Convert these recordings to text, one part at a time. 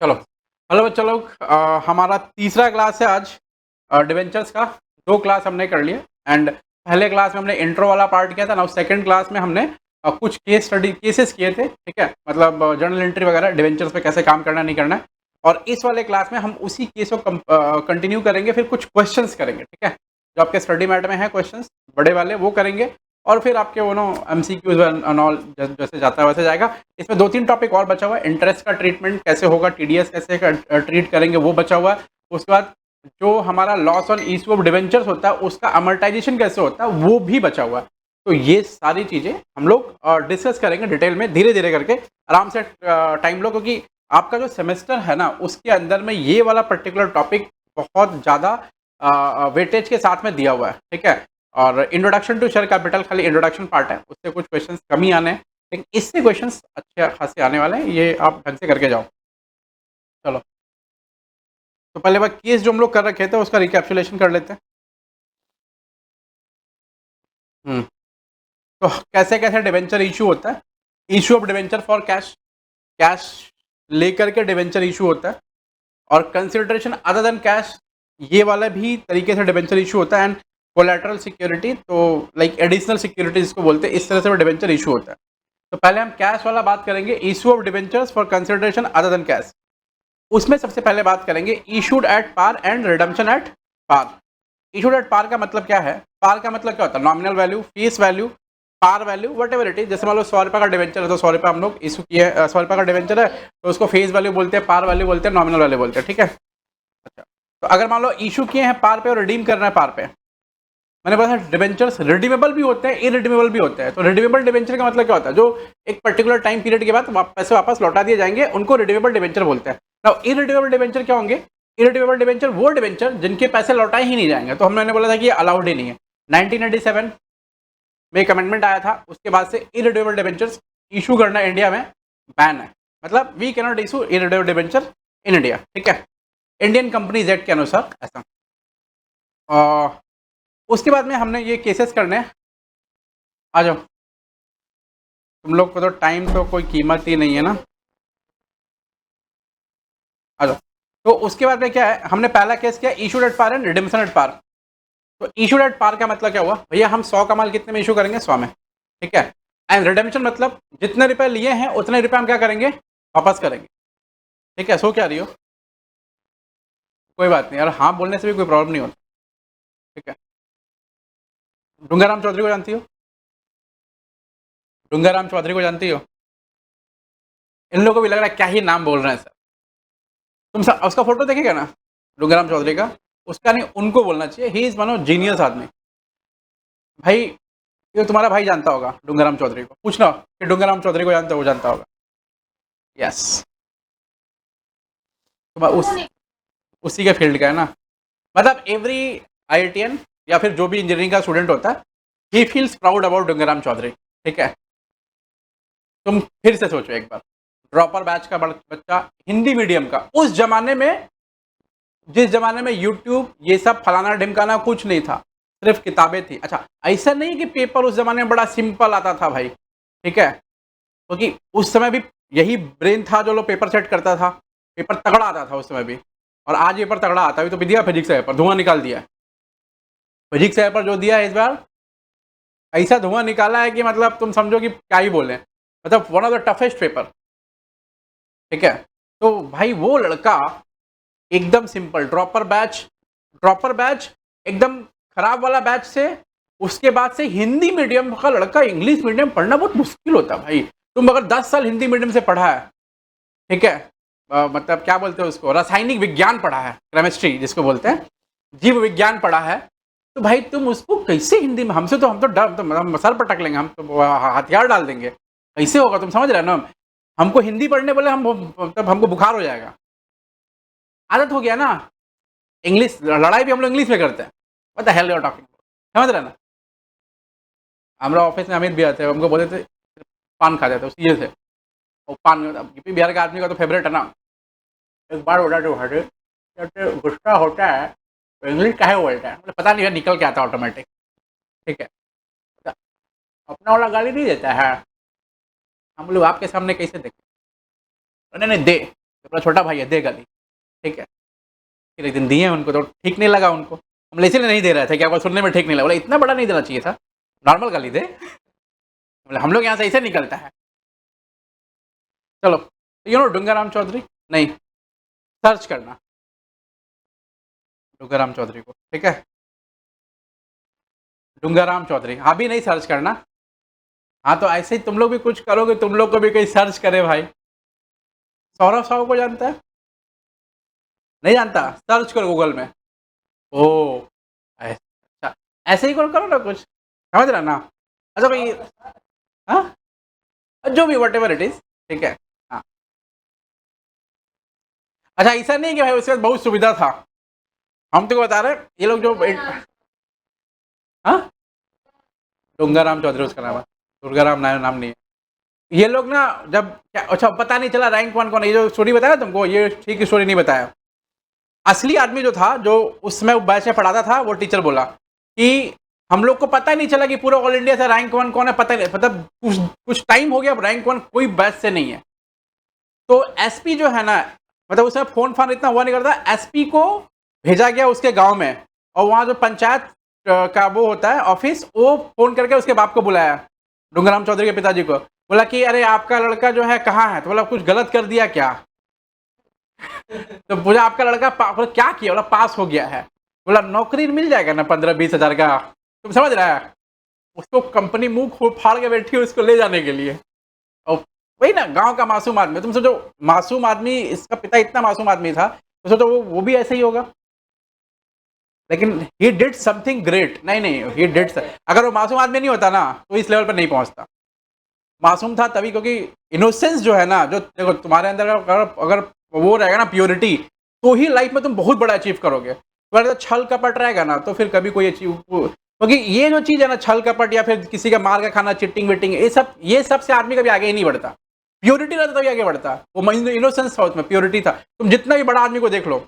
चलो। हेलो बच्चा लोग, हमारा तीसरा क्लास है आज डिवेंचर्स का। 2 क्लास हमने कर लिए एंड पहले क्लास में हमने इंट्रो वाला पार्ट किया था। नाउ सेकंड क्लास में हमने कुछ केसेस किए थे, ठीक है, मतलब जर्नल एंट्री वगैरह डिवेंचर्स पे कैसे काम करना नहीं करना है। और इस वाले क्लास में हम उसी केस को कंटिन्यू करेंगे, फिर कुछ क्वेश्चंस करेंगे, ठीक है, जो आपके स्टडी मैट में है क्वेश्चंस बड़े वाले वो करेंगे। और फिर आपके वो नो MCQs एंड ऑल जैसे जाता है वैसे जाएगा। इसमें 2-3 टॉपिक और बचा हुआ है। इंटरेस्ट का ट्रीटमेंट कैसे होगा, TDS कैसे ट्रीट करेंगे वो बचा हुआ है। उसके बाद जो हमारा loss on issue of debentures होता है उसका अमर्टाइजेशन कैसे होता है वो भी बचा हुआ है। तो ये सारी चीज़ें हम लोग डिस्कस करेंगे डिटेल में, धीरे धीरे करके आराम से टाइम लो, क्योंकि आपका जो सेमेस्टर है ना उसके अंदर में ये वाला पर्टिकुलर टॉपिक बहुत ज़्यादा वेटेज के साथ में दिया हुआ है, ठीक है। और इंट्रोडक्शन टू शेयर कैपिटल खाली इंट्रोडक्शन पार्ट है, उससे कुछ क्वेश्चंस कम ही आने हैं, लेकिन इससे क्वेश्चंस अच्छे खासे आने वाले हैं। ये आप ढंग से करके जाओ। चलो, तो पहले बार केस जो हम लोग कर रखे थे उसका रिकैप्सुलेशन कर लेते हैं। हम्म तो कैसे कैसे डिवेंचर इशू होता है। Issue of debenture for cash, cash लेकर के डिवेंचर इशू होता है। और कंसिडरेशन अदर देन कैश, ये वाला भी तरीके से डिवेंचर इशू होता है। एंड कोलैटरल सिक्योरिटी, तो लाइक एडिशनल सिक्योरिटी जिसको बोलते हैं, इस तरह से वो डिवेंचर इशू होता है। तो पहले हम कैश वाला बात करेंगे, issue of debentures for consideration other than cash. उसमें सबसे पहले बात करेंगे issued at par and redemption at par. Issued at par का मतलब क्या है? पार का मतलब क्या होता है? Nominal value, face value, par value, whatever it is. जैसे मान लो 100 रुपये का डिवेंचर है तो 100 रुपये हम लोग इशू किए, 100 रुपये का डिवेंचर है तो उसको फेस वैल्यू बोलते हैं, पार वैल्यू बोलते हैं, नॉमिनल वैल्यू बोलते हैं, ठीक है। अच्छा, तो अगर मान लो इशू किए हैं पार पे और रिडीम करना है पार पे, मैंने बताया डिवेंचर्स रिडीमेबल भी होते हैं, इरिडीमेबल भी होते हैं। तो रिडीमेबल डिवेंचर का मतलब क्या होता है? जो एक पर्टिकुलर टाइम पीरियड के बाद पैसे वापस लौटा दिए जाएंगे उनको रिडीमेबल डिवेंचर बोलते हैं। नाउ इरिडीमेबल डिवेंचर क्या होंगे? इरिडीमेबल डिवेंचर वो डिवेंचर जिनके पैसे लौटाए ही नहीं जाएंगे। तो हमने बोला था कि ये अलाउड ही नहीं है। 1997 में एक अमेंडमेंट आया था, उसके बाद से इरिडीमेबल डिवेंचर्स इशू करना इंडिया में बैन है। मतलब we can not issue irredeemable debenture in India, ठीक है, इंडियन कंपनीज एक्ट के अनुसार ऐसा। उसके बाद में हमने ये केसेस करने हैं। आ जाओ, तुम लोग को तो टाइम तो कोई कीमत ही नहीं है ना। आ जाओ। तो उसके बाद में क्या है, हमने पहला केस किया issued at par and redemption at par. तो इशूड एट पार का मतलब क्या हुआ भैया? हम 100 का माल कितने में इशू करेंगे? 100 में, ठीक है। एंड रिडेम्पशन मतलब जितने रुपए लिए हैं उतने रुपए हम क्या करेंगे? वापस करेंगे, ठीक है। सो क्या रही हो, कोई बात नहीं यार, हाँ बोलने से भी कोई प्रॉब्लम नहीं होता, ठीक है। डूंगाराम चौधरी को जानती हो? डूंगाराम चौधरी को जानती हो? इन लोगों को भी लग रहा है क्या ही नाम बोल रहे हैं सर। उसका फोटो देखेगा ना डूंगराम चौधरी का, उसका नहीं, उनको बोलना चाहिए he is one of genius आदमी। भाई ये तुम्हारा भाई जानता होगा डूंगराम चौधरी को, पूछना कि डूंगराम चौधरी को जानता हो, वो जानता होगा। यस, तो उसी के फील्ड का है ना। मतलब एवरी IITian या फिर जो भी इंजीनियरिंग का स्टूडेंट होता है, he feels proud about Dungaram Chaudhary, ठीक है। तुम फिर से सोचो एक बार, ड्रॉपर बैच का बच्चा हिंदी मीडियम का, उस जमाने में, जिस जमाने में यूट्यूब ये सब फलाना ढिमकाना कुछ नहीं था, सिर्फ किताबें थी। अच्छा, ऐसा नहीं कि पेपर उस जमाने में बड़ा सिंपल आता था भाई, ठीक है, क्योंकि उस समय भी यही ब्रेन था जो लोग पेपर सेट करता था। पेपर तगड़ा आता था उस समय भी, और आज पेपर तगड़ा आता है। तो भी दिया फिजिक्स का पेपर, धुआं निकाल दिया। फिजिक्स का पेपर जो दिया है इस बार, ऐसा धुआं निकाला है कि मतलब तुम समझो कि क्या ही बोले, मतलब one of the toughest paper, ठीक है। तो भाई वो लड़का एकदम सिंपल ड्रॉपर बैच एकदम खराब वाला बैच से, उसके बाद से हिंदी मीडियम का लड़का इंग्लिश मीडियम पढ़ना बहुत मुश्किल होता है भाई। तुम अगर 10 साल हिंदी मीडियम से पढ़ा है, ठीक है, मतलब क्या बोलते हैं उसको, रासायनिक विज्ञान पढ़ा है, केमिस्ट्री जिसको बोलते हैं, जीव विज्ञान पढ़ा है, तो भाई तुम उसको कैसे हिंदी में, हमसे तो हम तो डर तो सर पटक लेंगे, हम तो हथियार डाल देंगे। कैसे होगा, तुम समझ रहे हो ना। हमको हिंदी पढ़ने बोले हम तब हमको बुखार हो जाएगा। आदत हो गया ना। इंग्लिश लड़ाई भी हम लोग इंग्लिश में करते हैं, what the hell you are talking, समझ रहे ना। हमारा ऑफिस में अमित भी आते हैं, हमको बोलते थे पान खा जाते ये से, और पान यूपी बिहार के आदमी का तो फेवरेट है ना। एक बार बोला जो हटे जब गुस्सा होता है तो इंग्लिश काहे बोलता है, मतलब पता नहीं है, निकल के आता ऑटोमेटिक, ठीक है। तो अपना वाला गाली नहीं देता है, हम लोग आपके सामने कैसे देखें। नहीं नहीं दे, अपना छोटा भाई है, दे गाली, ठीक है। फिर एक दिन दिए उनको तो ठीक नहीं लगा उनको, हम इसीलिए नहीं दे रहे थे कि आपको सुनने में ठीक नहीं लगा, बोला इतना बड़ा नहीं देना चाहिए था, नॉर्मल गाली दे, बोले हम लोग यहाँ से ऐसे निकलता है। चलो, डूंगाराम चौधरी, नहीं, सर्च करना डूंगाराम चौधरी को, ठीक है, डूंगाराम चौधरी, अभी नहीं सर्च करना। हाँ, तो ऐसे ही तुम लोग भी कुछ करोगे, तुम लोग को भी कोई सर्च करे भाई। सौरभ साहू को जानता है? नहीं जानता? सर्च करो गूगल में। ओ, अच्छा, ऐसे ही करो करो ना कुछ, समझ रहा ना? अच्छा भाई, हाँ, जो भी वट एवर इट इज, ठीक है, हाँ। अच्छा, ऐसा नहीं कि भाई उसके बाद बहुत सुविधा था, हम तुमको बता रहे ये लोग जो, हाँ, डूंगाराम चौधरी उसका नाम है, दुर्गाराम नाम नहीं है। ये लोग ना जब अच्छा पता नहीं चला रैंक वन कौन, ये जो स्टोरी बताया तुमको, ये ठीक स्टोरी नहीं बताया। असली आदमी जो था, जो उस समय बैच में पढ़ाता था, वो टीचर बोला कि हम लोग को पता ही नहीं चला कि पूरा ऑल इंडिया से रैंक वन कौन है, पता नहीं, मतलब कुछ टाइम हो गया, रैंक वन कोई बैच से नहीं है। तो एसपी जो है ना, मतलब उसमें फोन फान इतना हुआ नहीं करता, एसपी को भेजा गया उसके गांव में, और वहां जो पंचायत का वो होता है ऑफिस, वो फोन करके उसके बाप को बुलाया, डूंगराम चौधरी के पिताजी को, बोला कि अरे आपका लड़का जो है कहाँ है, तो बोला कुछ गलत कर दिया क्या? तो बोला आपका लड़का बोला क्या किया, बोला पास हो गया है। बोला नौकरी मिल जाएगा ना 15-20 हजार का, तुम समझ रहा है? उसको कंपनी मुंह फाड़ के बैठी है उसको ले जाने के लिए, और वही ना गांव का मासूम आदमी, तुम सोचो मासूम आदमी, इसका पिता इतना मासूम आदमी था, तो सोचो वो भी ऐसे ही होगा। लेकिन ही डिड समथिंग ग्रेट, नहीं ही डिड, अगर वो मासूम आदमी नहीं होता ना तो इस लेवल पर नहीं पहुंचता। मासूम था तभी क्योंकि इनोसेंस जो है ना, जो देखो तुम्हारे अंदर अगर वो रहेगा ना प्योरिटी, तो ही लाइफ में तुम बहुत बड़ा अचीव करोगे। तो छल कपट रहेगा ना तो फिर कभी कोई अचीव, क्योंकि ये जो चीज है ना, छल कपट या फिर किसी का मार का खाना, चिट्टिंग विटिंग, ये सब से आदमी कभी आगे ही नहीं बढ़ता। प्योरिटी रहता तभी आगे बढ़ता, वो इनोसेंस था उसमें, प्योरिटी था। तुम जितना भी बड़ा आदमी को देख लो,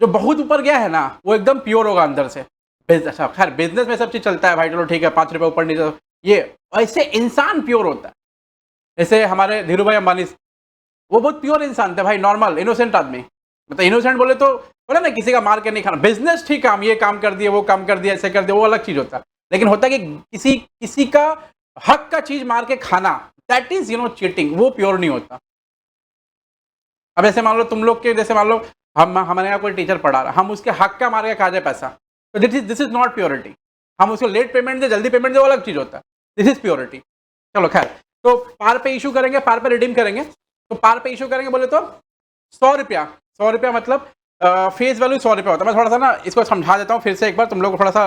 जो बहुत ऊपर गया है ना, वो एकदम प्योर होगा अंदर से। अच्छा खैर, बिजनेस में सब चीज चलता है भाई, चलो ठीक है, 5 रुपये ऊपर नीचे, ये ऐसे इंसान प्योर होता है। जैसे हमारे धीरू भाई अंबानी, वो बहुत प्योर इंसान थे भाई, नॉर्मल इनोसेंट आदमी, मतलब इनोसेंट बोले तो बोले ना किसी का मार के नहीं खाना, बिजनेस ठीक है, हम ये काम कर दिए, वो काम कर दिया, ऐसे कर दिया, वो अलग चीज होता है। लेकिन होता है कि किसी का हक का चीज मार के खाना, दैट इज चीटिंग, वो प्योर नहीं होता। अब ऐसे मान लो तुम लोग के, जैसे मान लो हमारे यहाँ कोई टीचर पढ़ा रहा, हम उसके हक का मार के खा जाए पैसा, तो दिस इज नॉट प्योरिटी। हम उसको लेट पेमेंट दे, जल्दी पेमेंट दे, वो अलग चीज होता है, दिस इज प्योरिटी। चलो खैर, तो पार पे इशू करेंगे, पार पे रिडीम करेंगे, तो पार पे इशू करेंगे बोले तो 100 रुपया, 100 रुपया मतलब फेस वैल्यू 100 रुपया होता है। मैं थोड़ा सा ना इसको समझा देता हूँ फिर से एक बार, तुम लोग को थोड़ा सा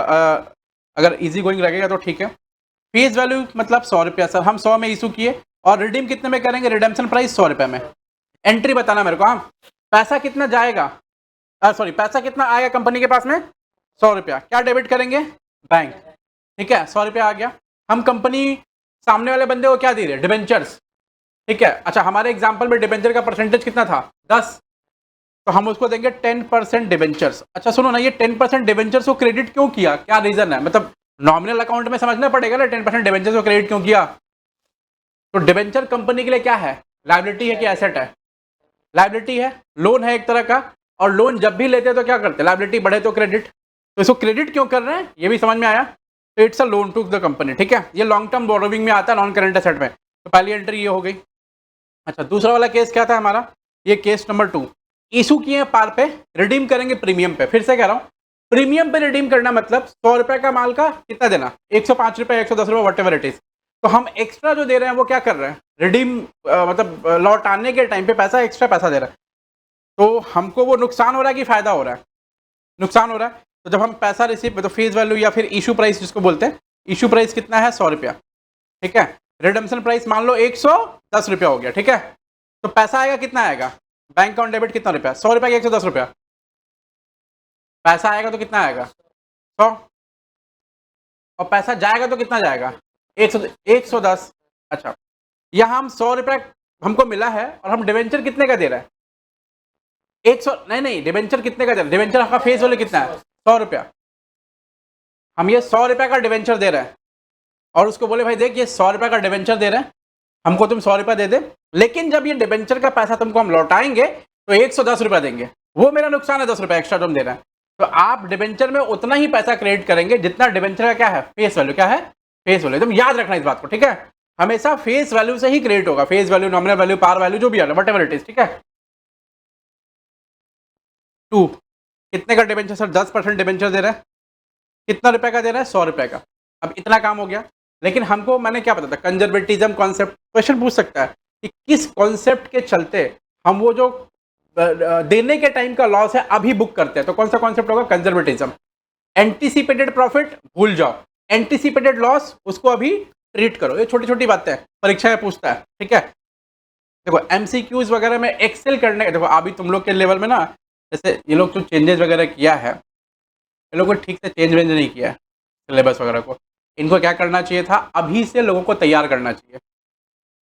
अगर इजी गोइंग लगेगा तो ठीक है। फेस वैल्यू मतलब 100 रुपया सर, हम 100 में इशू किए, और रिडीम कितने में करेंगे, रिडेम्पशन प्राइस 100 रुपये में। एंट्री बताना मेरे को, हाँ, पैसा कितना जाएगा, सॉरी पैसा कितना आएगा कंपनी के पास में, 100 रुपया। क्या डेबिट करेंगे, बैंक, ठीक है, 100 रुपया आ गया। हम कंपनी सामने वाले बंदे को क्या दे रहे, डिबेंचर्स, ठीक है। अच्छा, हमारे एग्जाम्पल में डिबेंचर का परसेंटेज कितना था, 10, तो हम उसको देंगे 10% डिबेंचर्स। अच्छा सुनो ना, ये 10% डिबेंचर्स को क्रेडिट क्यों किया, क्या रीजन है, मतलब नॉमिनल अकाउंट में समझना पड़ेगा ना 10% डिबेंचर्स को क्रेडिट क्यों किया। तो डिबेंचर कंपनी के लिए क्या है, लायबिलिटी है कि एसेट है, लायबिलिटी है, लोन है एक तरह का, और लोन जब भी लेते हैं तो क्या करते हैं, लायबिलिटी बढ़े तो क्रेडिट, तो इसको क्रेडिट क्यों कर रहे हैं ये भी समझ में आया। तो it's a loan to the company, ठीक है, ये लॉन्ग टर्म बोरोविंग में आता है, नॉन करेंट एसेट में, तो पहली एंट्री ये हो गई। अच्छा, दूसरा वाला केस क्या था हमारा, ये केस नंबर 2, इशू किए पार पे, रिडीम करेंगे प्रीमियम पे। फिर से कह रहा हूँ, प्रीमियम पे रिडीम करना मतलब 100 रुपये का माल का कितना देना, 105 रुपये, 110 रुपये, वट एवर इट इज। तो हम एक्स्ट्रा जो दे रहे हैं वो क्या कर रहे हैं, रिडीम मतलब लौटाने के टाइम पे पैसा, एक्स्ट्रा पैसा दे रहे हैं। तो हमको वो नुकसान हो रहा है कि फायदा हो रहा है, नुकसान हो रहा है। तो जब हम पैसा रिसीव, तो फेस वैल्यू या फिर इशू प्राइस जिसको बोलते हैं, इशू प्राइस कितना है, 100 रुपया, ठीक है। रिडम्पशन प्राइस मान लो 110 रुपया हो गया, ठीक है। तो पैसा आएगा कितना आएगा, बैंक ऑन डेबिट कितना रुपया, 100 रुपया का 110 रुपया, पैसा आएगा तो कितना आएगा, 100, और पैसा जाएगा तो कितना जाएगा, 110। अच्छा, यहाँ हम 100 रुपया हमको मिला है, और हम डिवेंचर कितने का दे रहे हैं, 100, नहीं डिवेंचर कितने का दे रहे हैं, डिवेंचर का फेस वैल्यू कितना है, 100 रुपया। हम ये 100 रुपया का डिवेंचर दे रहे हैं, और उसको बोले भाई देख ये 100 रुपया का डिवेंचर दे रहे हैं, हमको तुम 100 रुपया दे दे, लेकिन जब ये डिवेंचर का पैसा तुमको हम लौटाएंगे तो 110 रुपये देंगे, वो मेरा नुकसान है 10 रुपये एक्स्ट्रा जो हम दे रहे हैं। तो आप डिबेंचर में उतना ही पैसा क्रेडिट करेंगे जितना डिबेंचर का क्या है, फेस वैल्यू। क्या है? Face value. तुम याद रखना इस बात को, ठीक है? हमेशा फेस वैल्यू से ही क्रेडिट होगा, face value, nominal value, par value, जो भी है, वट एवर इट इज, ठीक है? 2 कितने का डिबेंचर सर? 10% डिबेंचर दे रहा है, कितना रुपए का दे रहा है? 100 रुपए का। अब इतना काम हो गया, लेकिन हमको, मैंने क्या पता था, कंजर्वेटिज्म कॉन्सेप्ट। क्वेश्चन पूछ सकता है कि किस कॉन्सेप्ट के चलते हम वो जो देने के टाइम का लॉस है अभी बुक करते हैं, तो कौन सा कॉन्सेप्ट होगा? कंजर्वेटिज्म। एंटीसिपेटेड प्रॉफिट भूल जाओ, एंटीसिपेटेड लॉस उसको अभी ट्रीट करो। ये छोटी छोटी बातें परीक्षा में पूछता है, ठीक है? देखो एमसीक्यूज वगैरह में एक्सेल करने, देखो अभी तुम लोग के लेवल में ना, जैसे ये लोग जो चेंजेस वगैरह किया है, ये लोगों को ठीक से चेंज वेंज नहीं किया है सिलेबस वगैरह को। इनको क्या करना चाहिए था, अभी से लोगों को तैयार करना चाहिए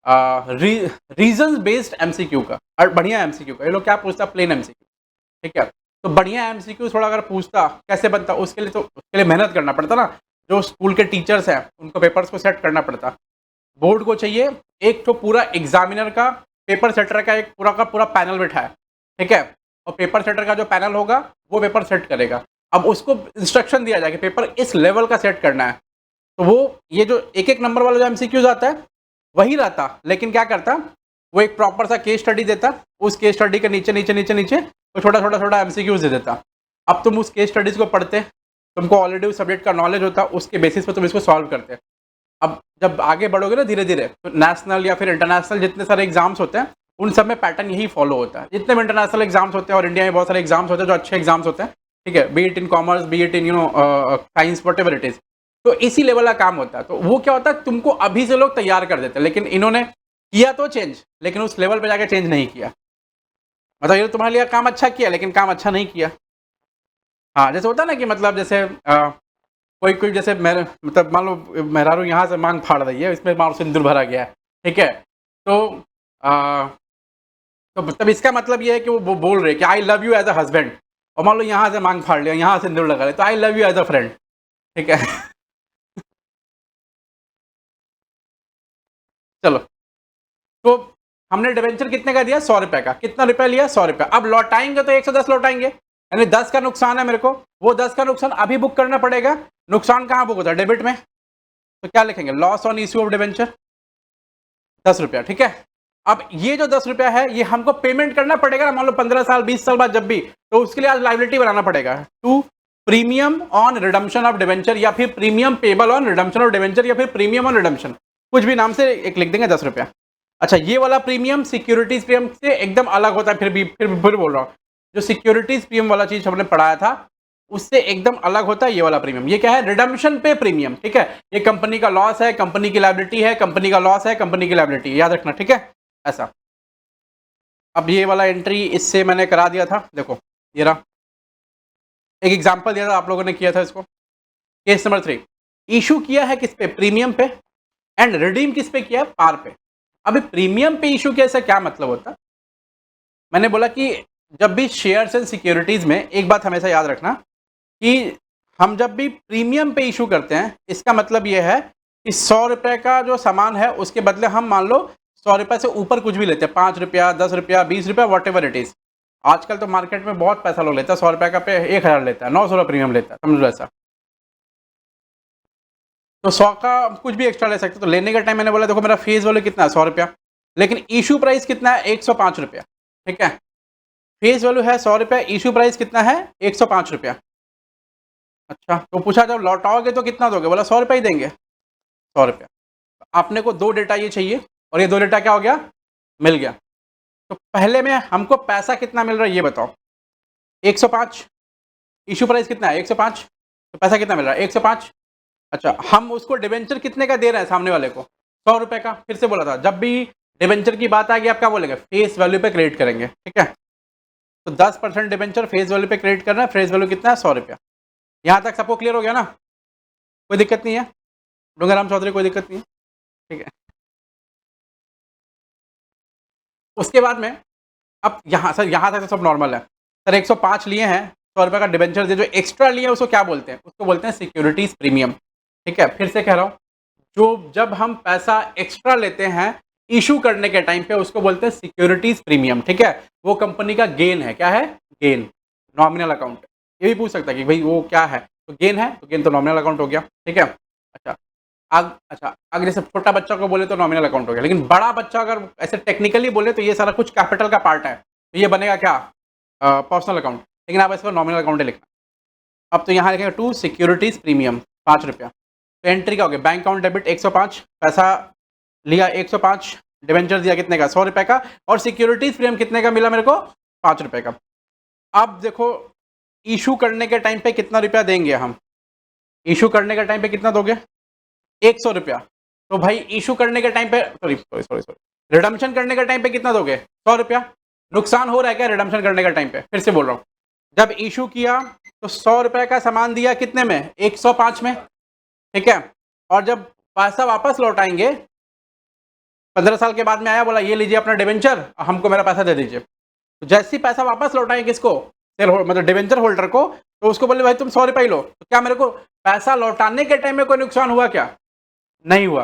रीजन बेस्ड एमसीक्यू का, और बढ़िया एमसीक्यू का। ये लोग क्या पूछता, प्लेन एमसीक्यू, ठीक है? तो बढ़िया एमसीक्यू थोड़ा अगर पूछता, कैसे बनता, उसके लिए तो उसके लिए मेहनत करना पड़ता ना। जो स्कूल के टीचर्स हैं उनको पेपर्स को सेट करना पड़ता। बोर्ड को चाहिए एक तो पूरा एग्जामिनर का, पेपर सेटर का एक पूरा पैनल बैठा है, ठीक है? और पेपर सेटर का जो पैनल होगा वो पेपर सेट करेगा। अब उसको इंस्ट्रक्शन दिया जाए कि पेपर इस लेवल का सेट करना है, तो वो ये जो एक एक नंबर वाला जो एमसीक्यूज आता है वही रहता, लेकिन क्या करता, वो एक प्रॉपर सा केस स्टडी देता, उस केस स्टडी के नीचे नीचे नीचे नीचे वो छोटा एमसीक्यूज दे देता। अब तुम उस केस स्टडीज को पढ़ते, तुमको ऑलरेडी उस सब्जेक्ट का नॉलेज होता, उसके बेसिस पर तुम इसको सॉल्व करते। अब जब आगे बढ़ोगे ना धीरे धीरे, तो नेशनल या फिर इंटरनेशनल जितने सारे एग्जाम्स होते हैं उन सब में पैटर्न यही फॉलो होता है। जितने भी इंटरनेशनल एग्जाम्स होते हैं और इंडिया में बहुत सारे एग्जाम्स होते हैं जो अच्छे एग्जाम्स होते हैं, ठीक है, B it in commerce, B it in science, what ever it is, तो इसी लेवल का काम होता है। तो वो क्या होता है, तुमको अभी से लोग तैयार कर देते हैं, लेकिन इन्होंने किया तो चेंज, लेकिन उस लेवल पे जाके चेंज नहीं किया। मतलब ये तुम्हारे लिए काम अच्छा किया लेकिन काम अच्छा नहीं किया। हाँ, जैसे होता है ना कि मतलब जैसे कोई कोई जैसे मतलब मान लो मेहरारू यहाँ से मांग फाड़ रही है, इसमें मान लो सिंदूर भरा गया है, ठीक है? तो तो मतलब इसका मतलब ये है कि वो बोल रहे हैं कि I love you as a husband, और मान लो यहाँ से मांग फाड़ लिया, यहाँ सिंदूर लगा रहे, तो I love you as a friend, ठीक है? चलो, तो हमने डिवेंचर कितने का दिया? 100 रुपए का। कितना रुपया लिया? 100 रुपया। अब लौटाएंगे तो 110 लौटाएंगे, यानी 10 का नुकसान है मेरे को, वो 10 का नुकसान अभी बुक करना पड़ेगा। नुकसान कहाँ बुक होता है? डेबिट में। तो क्या लिखेंगे? Loss on issue of debenture 10 रुपया, ठीक है? अब ये जो 10 रुपया है ये हमको पेमेंट करना पड़ेगा ना, मान लो 15 साल 20 साल बाद जब भी, तो उसके लिए आज लाइबिलिटी बनाना पड़ेगा। To premium on redemption of debenture, या फिर premium payable on redemption of debenture, या फिर प्रीमियम ऑन रिडम्पशन, कुछ भी नाम से एक लिख देंगे 10 रुपया। अच्छा, ये वाला प्रीमियम सिक्योरिटीज प्रीमियम से एकदम अलग होता है, फिर बोल रहा हूँ, जो सिक्योरिटीज प्रीमियम वाला चीज हमने पढ़ाया था उससे एकदम अलग होता है ये वाला प्रीमियम। ये क्या है? रिडम्पशन पे प्रीमियम, ठीक है? ये कंपनी का लॉस है, कंपनी की लायबिलिटी है, कंपनी का लॉस है, कंपनी की लायबिलिटी, याद रखना, ठीक है? ऐसा। अब ये वाला एंट्री इससे मैंने करा दिया था, देखो ये रहा, एक एग्जांपल दिया था, आप लोगों ने किया था इसको। केस नंबर 3, इशू किया है किस पे? प्रीमियम पे, एंड रिडीम किस पे किया है? पार पे। अभी प्रीमियम पे इशू किया, क्या मतलब होता? मैंने बोला कि जब भी शेयर्स एंड सिक्योरिटीज में एक बात हमेशा याद रखना कि हम जब भी प्रीमियम पे इशू करते हैं, इसका मतलब ये है कि 100 रुपए का जो सामान है उसके बदले हम मान लो 100 रुपए से ऊपर कुछ भी लेते हैं, 5 रुपया, 10 रुपया, 20 रुपया, वॉट एवर इट इज। आजकल तो मार्केट में बहुत पैसा लोग लेता है, 100 रुपए का पे 1000 लेता है, 900 प्रीमियम लेता है, समझ लो ऐसा। तो 100 का कुछ भी एक्स्ट्रा ले सकते, तो लेने का टाइम मैंने बोला देखो मेरा फेस वैल्यू कितना है? 100 रुपया, लेकिन इशू प्राइस कितना है? 105 रुपया, ठीक है? फेस वैल्यू है 100 रुपया, इशू प्राइस कितना है? 105 रुपया। अच्छा, तो पूछा जब लौटाओगे तो कितना दोगे? बोला 100 रुपया ही देंगे, 100 रुपया। आपने को 2 डेटा ये चाहिए, और ये 2 डेटा क्या हो गया? मिल गया। तो पहले में हमको पैसा कितना मिल रहा है ये बताओ? 105, इशू प्राइस कितना है? 105, तो पैसा कितना मिल रहा है? 105। अच्छा, हम उसको डिवेंचर कितने का दे रहे हैं सामने वाले को? 100 रुपये का। फिर से बोला था जब भी डिवेंचर की बात आएगी आप क्या बोलेंगे? फेस वैल्यू पे क्रेडिट करेंगे, ठीक है? तो 10% डिवेंचर फेस वैल्यू पे क्रेडिट करना है, फेस वैल्यू कितना है? 100 रुपया। यहाँ तक सबको क्लियर हो गया ना? कोई दिक्कत नहीं है? डूंगराम चौधरी, कोई दिक्कत नहीं है? ठीक है। उसके बाद में अब यहाँ सर, यहाँ तक तो सब नॉर्मल है सर। 105 लिए हैं, 100 रुपये का डिवेंचर दे, जो एक्स्ट्रा लिए हैं उसको क्या बोलते हैं? उसको बोलते हैं सिक्योरिटीज प्रीमियम, ठीक है? फिर से कह रहा हूँ, जो जब हम पैसा एक्स्ट्रा लेते हैं इशू करने के टाइम पे उसको बोलते हैं सिक्योरिटीज प्रीमियम, ठीक है। वो कंपनी का गेन है, क्या है, गेन, नॉमिनल अकाउंट। ये भी पूछ सकता है कि भाई वो क्या है, तो गेन है, तो गेन तो नॉमिनल अकाउंट हो गया, ठीक है। अच्छा, अच्छा अगर जैसे छोटा बच्चा को बोले तो नॉमिनल अकाउंट हो गया, लेकिन बड़ा बच्चा अगर ऐसे टेक्निकली बोले तो ये सारा कुछ कैपिटल का पार्ट है, तो ये बनेगा क्या, पर्सनल अकाउंट, लेकिन आप इसको नॉमिनल अकाउंट ही लिखना। अब तो यहाँ लिखेगा टू सिक्योरिटीज प्रीमियम 5 रुपया, तो एंट्री क्या हो गया, बैंक अकाउंट डेबिट 105, पैसा लिया 105, डिवेंचर दिया कितने का, 100 रुपये का, और सिक्योरिटीज प्रीमियम कितने का मिला मेरे को, 5 रुपये का। अब देखो इशू करने के टाइम पे कितना रुपया देंगे हम, इशू करने के टाइम पे कितना दोगे, 100 रुपया। तो भाई इशू करने के टाइम पे, sorry sorry sorry sorry, redemption करने के टाइम पे कितना दोगे, 100 रुपया। नुकसान हो रहा है क्या रिडम्पशन करने के टाइम पे, फिर से बोल रहा हूँ, जब इशू किया तो 100 रुपये का सामान दिया कितने में, 105 में, ठीक है। और जब पैसा वापस लौटाएंगे 15 साल के बाद में आया, बोला ये लीजिए अपना डिवेंचर, हमको मेरा पैसा दे दीजिए। तो जैसे ही पैसा वापस लौटाएंगे किसको, मतलब डिवेंचर होल्डर को, तो उसको बोले भाई तुम 100 रुपये ही लो, तो क्या मेरे को पैसा लौटाने के टाइम में कोई नुकसान हुआ क्या, नहीं हुआ।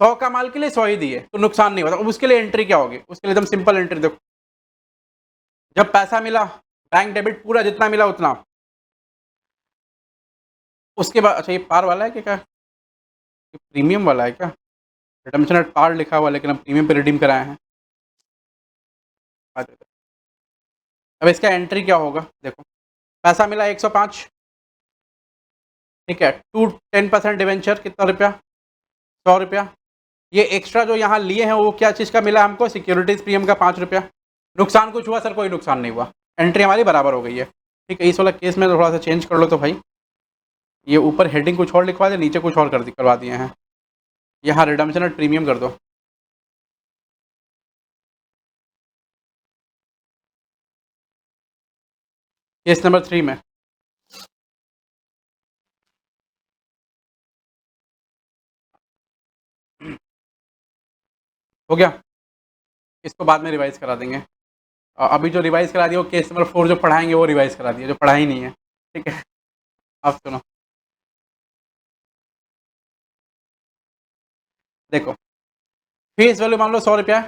100 का माल के लिए 100 ही दिए तो नुकसान नहीं हुआ। तो उसके लिए एंट्री क्या होगी, उसके लिए एकदम सिंपल एंट्री देखो, जब पैसा मिला बैंक डेबिट पूरा जितना मिला उतना, उसके बाद, अच्छा ये पार वाला है कि क्या, प्रीमियम वाला है क्या, रिडम्पशन एट पार लिखा हुआ लेकिन हम प्रीमियम पे रिडीम कराए हैं। अब इसका एंट्री क्या होगा, देखो पैसा मिला 105, ठीक है, टू 10% डिवेंचर कितना रुपया, 100 रुपया। ये एक्स्ट्रा जो यहाँ लिए हैं वो क्या चीज़ का मिला हमको, सिक्योरिटीज प्रीमियम का 5 रुपया। नुकसान कुछ हुआ सर, कोई नुकसान नहीं हुआ, एंट्री हमारी बराबर हो गई है, ठीक है। इस वाला केस में थोड़ा सा चेंज कर लो तो भाई, ये ऊपर हेडिंग कुछ और लिखवा दे, नीचे कुछ और करवा दिए हैं, यहाँ रिडम्पशन एट प्रीमियम कर दो। केस नंबर 3 में हो गया, इसको बाद में रिवाइज करा देंगे। अभी जो रिवाइज करा दिया वो केस नंबर 4 जो पढ़ाएंगे वो रिवाइज करा दिया, जो पढ़ा ही नहीं है, ठीक है। अब सुनो, देखो फेस वैल्यू मान लो 100 रुपया,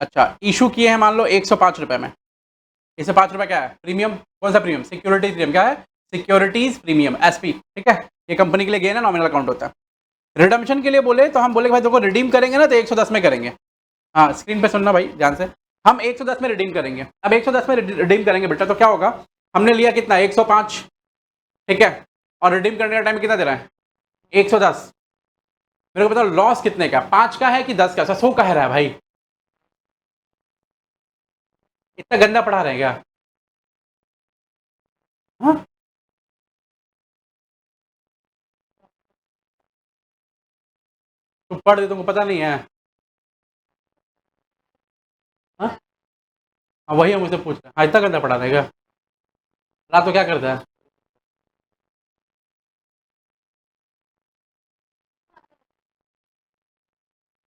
अच्छा इशू किए हैं मान लो 105 रुपये में, इससे 5 रुपये क्या है, प्रीमियम, कौन सा प्रीमियम, सिक्योरिटीज प्रीमियम, क्या है, सिक्योरिटीज प्रीमियम, एसपी, ठीक है। ये कंपनी के लिए गेन है, नॉमिनल अकाउंट होता है। रिडम्पशन के लिए बोले तो हम बोले भाई देखो रिडीम करेंगे ना तो 110 में करेंगे, हाँ स्क्रीन पे सुनना भाई ध्यान से, हम 110 में रिडीम करेंगे। अब 110 में रिडीम करेंगे बेटा तो क्या होगा, हमने लिया कितना 105, ठीक है, और रिडीम करने का टाइम कितना दे रहा है 110। मेरे को बताओ लॉस कितने का, 5 का है कि 10 का, 100 का है रहा है भाई, इतना गंदा पढ़ा रहे क्या, हाँ तुम पढ़ दे, तुमको पता नहीं है, हाँ वही हम मुझसे पूछ रहे हैं, हाँ इतना गंदा पढ़ा रहे क्या, रात को क्या करता है,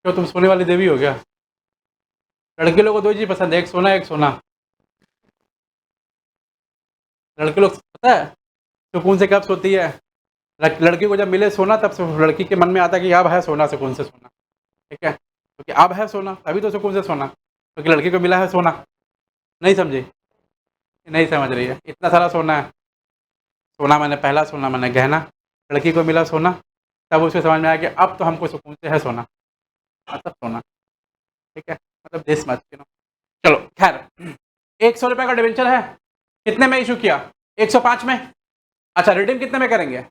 क्यों तुम सोने वाली देवी हो क्या, लड़के लोगों को दो चीज पसंद है, एक सोना एक सोना, लड़के लोग पता है सुकून से कब सोती है, लड़की को जब मिले सोना तब से लड़की के मन में आता है कि अब है सोना, सुकून से सोना, ठीक है, क्योंकि अब है सोना अभी तो सुकून से सोना, क्योंकि लड़की को मिला है सोना। नहीं समझी, नहीं समझ रही है, इतना सारा सोना है, सोना मैंने पहला सोना मैंने गहना, लड़की को मिला सोना, तब उसको समझ में आया कि अब तो हमको सुकून से है सोना, मतलब सोना, ठीक है, मतलब देश मत you know। चलो खैर, 100 रुपये का डिवेंचर है, कितने में इशू किया, 105 में, अच्छा रिडीम कितने में करेंगे